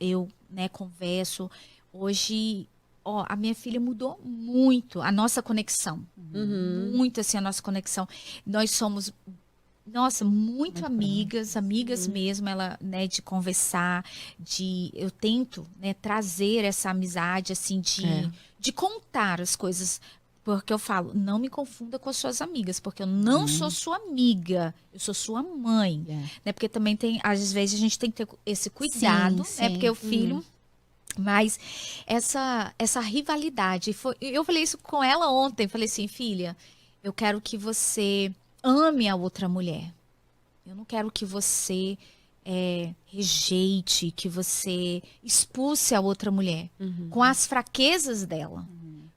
Eu, né, converso. Hoje, a minha filha mudou muito a nossa conexão. Muito, assim, a nossa conexão. Nós somos, nossa, muito amigas mesmo, ela, né, de conversar, eu tento, né, trazer essa amizade, assim, de contar as coisas. Porque eu falo, não me confunda com as suas amigas, porque eu não sou sua amiga, eu sou sua mãe. Né? Porque também tem, às vezes, a gente tem que ter esse cuidado, né? Porque o filho... Mas essa rivalidade, eu falei isso com ela ontem, falei assim, filha, eu quero que você ame a outra mulher. Eu não quero que você rejeite, que você expulse a outra mulher com as fraquezas dela.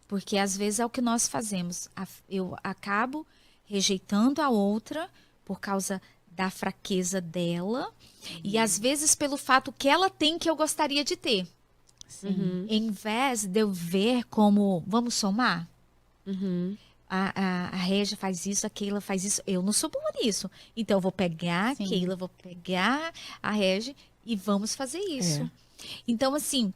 Porque às vezes é o que nós fazemos. Eu acabo rejeitando a outra por causa da fraqueza dela. E às vezes pelo fato que ela tem que eu gostaria de ter. Em vez de eu ver como, vamos somar? A Régia faz isso, a Keila faz isso. Eu não sou boa nisso. Então eu vou pegar a Keila, vou pegar a Régia e vamos fazer isso. Então assim,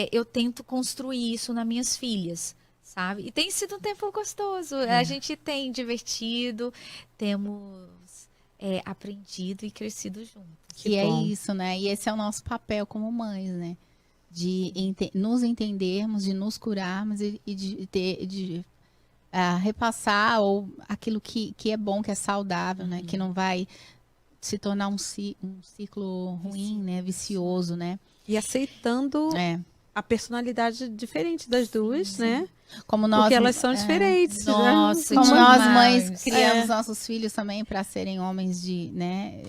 eu tento construir isso nas minhas filhas. Sabe? E tem sido um tempo gostoso. A gente tem divertido, temos aprendido e crescido juntos. E é isso, né? E esse é o nosso papel como mães, né? De nos entendermos, de nos curarmos e de repassar ou aquilo que é bom, que é saudável, né? Que não vai se tornar um ciclo ruim, né? Vicioso, né? E aceitando a personalidade diferente das duas, né? Como nós, porque elas são diferentes. Nossa, como nós mães criamos nossos filhos também para serem homens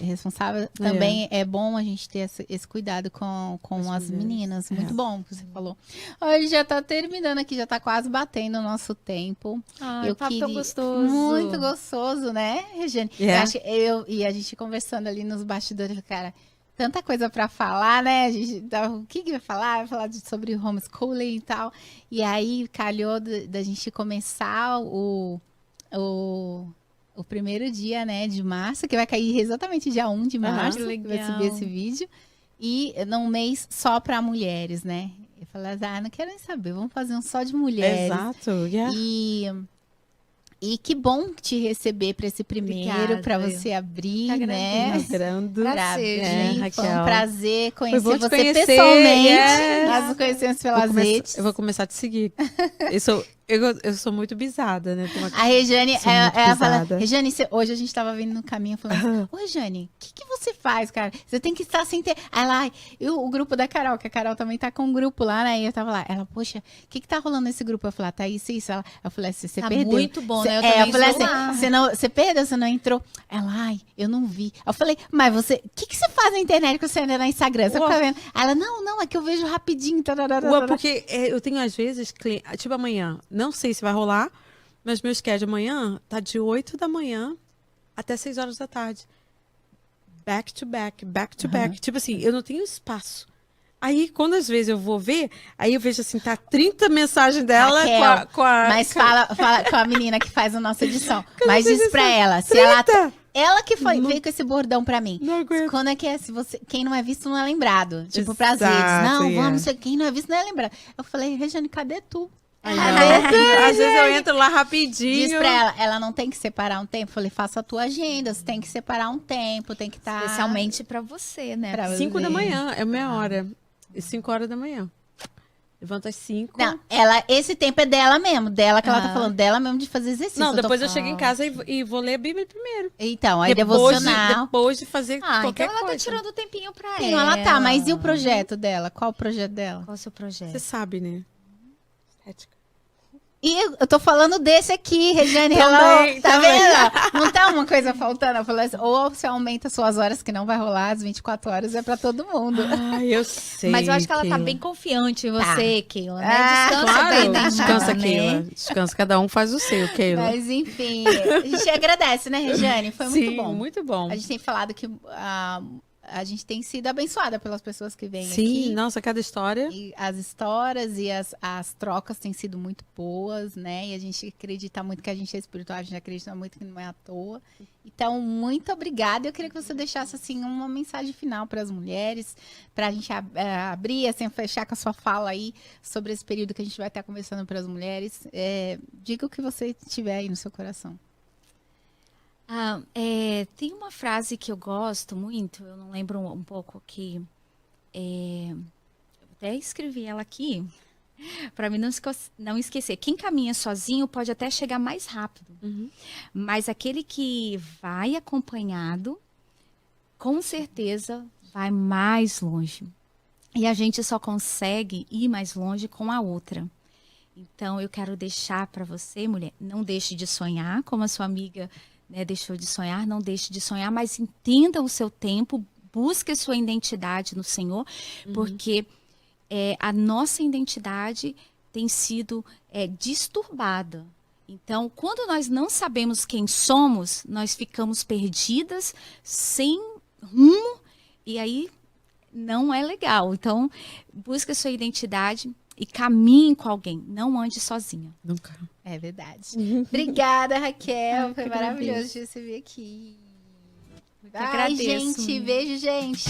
responsáveis. Também é bom a gente ter esse cuidado com as meninas. Muito bom que você falou. Hoje já tá terminando aqui, já tá quase batendo o nosso tempo. Eu papo tão gostoso. Muito gostoso, né, Regiane? E a gente conversando ali nos bastidores, cara... Tanta coisa para falar, né? O que vai falar? Vai falar sobre homeschooling e tal. E aí, calhou da gente começar o primeiro dia, né, de março, que vai cair exatamente dia 1 de março, que vai subir esse vídeo. E num mês só para mulheres, né? Eu falei, não quero nem saber, vamos fazer um só de mulheres. Exato. E que bom te receber para esse primeiro, para você abrir, né? Prazer, Raquel. Foi um prazer conhecer você conhecer, pessoalmente. Nós nos conhecemos pelas redes. Eu vou começar a te seguir. eu sou muito bisada, né? A Rejane, ela fala, pisada. Rejane, hoje a gente tava vindo no caminho falando, ô Rejane, o que você faz, cara? Você tem que estar sem ter... Aí lá, o grupo da Carol, que a Carol também tá com um grupo lá, né? E eu tava lá, ela, poxa, o que tá rolando nesse grupo? Eu falei, tá isso. Eu falei assim, você Tá perdeu. muito bom, né? Eu falei assim, você perdeu, você não entrou. Ela, ai, eu não vi. Eu falei, mas você, o que você faz na internet que você anda no Instagram? Você fica vendo? Ela, não, é que eu vejo rapidinho. Porque eu tenho às vezes, tipo amanhã, não sei se vai rolar, mas meu schedule amanhã tá de 8 da manhã até 6 horas da tarde. Back to back. Tipo assim, eu não tenho espaço. Aí, quando às vezes eu vou ver, aí eu vejo assim, tá 30 mensagens dela Raquel, com a... Mas fala com a menina que faz a nossa edição. Mas diz pra ela, se ela que veio com esse bordão pra mim. Não aguento. Quando é que é? Quem não é visto não é lembrado. Tipo, pras redes. Não, vamos, quem não é visto não é lembrado. Eu falei, Rejane, cadê tu? Às vezes eu entro lá rapidinho. Diz pra ela não tem que separar um tempo. Eu falei, faça a tua agenda, você tem que separar um tempo, tem que estar... Especialmente pra você, né? 5 da manhã, é meia hora. 5 horas da manhã. Levanto às 5. Não, esse tempo é dela mesmo, dela que ela tá falando, dela mesmo de fazer exercício. Não, depois eu chego em casa e vou ler a Bíblia primeiro. Então, aí devocional. Depois de fazer qualquer então ela coisa. tá tirando o tempinho pra Sim, ela. ela tá, mas e o projeto dela? Qual o projeto dela? Qual o seu projeto? Você sabe, né? Estética. E eu tô falando desse aqui, Rejane, Também, tá também. vendo? Não tá uma coisa faltando? Eu falei assim, ou você aumenta suas horas, que não vai rolar, as 24 horas é pra todo mundo. Ai, eu sei. Mas eu acho que ela tá Keila. bem confiante em você, Keila, né? Ah, Descansa Claro, bem da descansa, irmã, Keila. né? Descansa, cada um faz o seu, Keila. Mas enfim, a gente agradece, né, Rejane? Foi muito Sim, bom. muito bom. A gente tem falado que a gente tem sido abençoada pelas pessoas que vêm Sim, aqui. nossa, cada história. E as histórias e as trocas têm sido muito boas, né? E a gente acredita muito que a gente é espiritual, a gente acredita muito que não é à toa. Então, muito obrigada. Eu queria que você deixasse, assim, uma mensagem final para as mulheres, para a gente abrir, assim, fechar com a sua fala aí sobre esse período que a gente vai estar conversando para as mulheres. Diga o que você tiver aí no seu coração. Tem uma frase que eu gosto muito, eu não lembro um pouco que... eu até escrevi ela aqui, para mim não esquecer. Quem caminha sozinho pode até chegar mais rápido, mas aquele que vai acompanhado, com certeza vai mais longe. E a gente só consegue ir mais longe com a outra. Então, eu quero deixar para você, mulher, não deixe de sonhar, como a sua amiga... deixou de sonhar, não deixe de sonhar, mas entenda o seu tempo, busque a sua identidade no Senhor, porque a nossa identidade tem sido disturbada. Então, quando nós não sabemos quem somos, nós ficamos perdidas, sem rumo, e aí não é legal. Então, busque a sua identidade e caminhe com alguém, não ande sozinha. Nunca. É verdade. Obrigada, Raquel. Foi maravilhoso te receber aqui. Eu que agradeço. Gente, beijo, gente.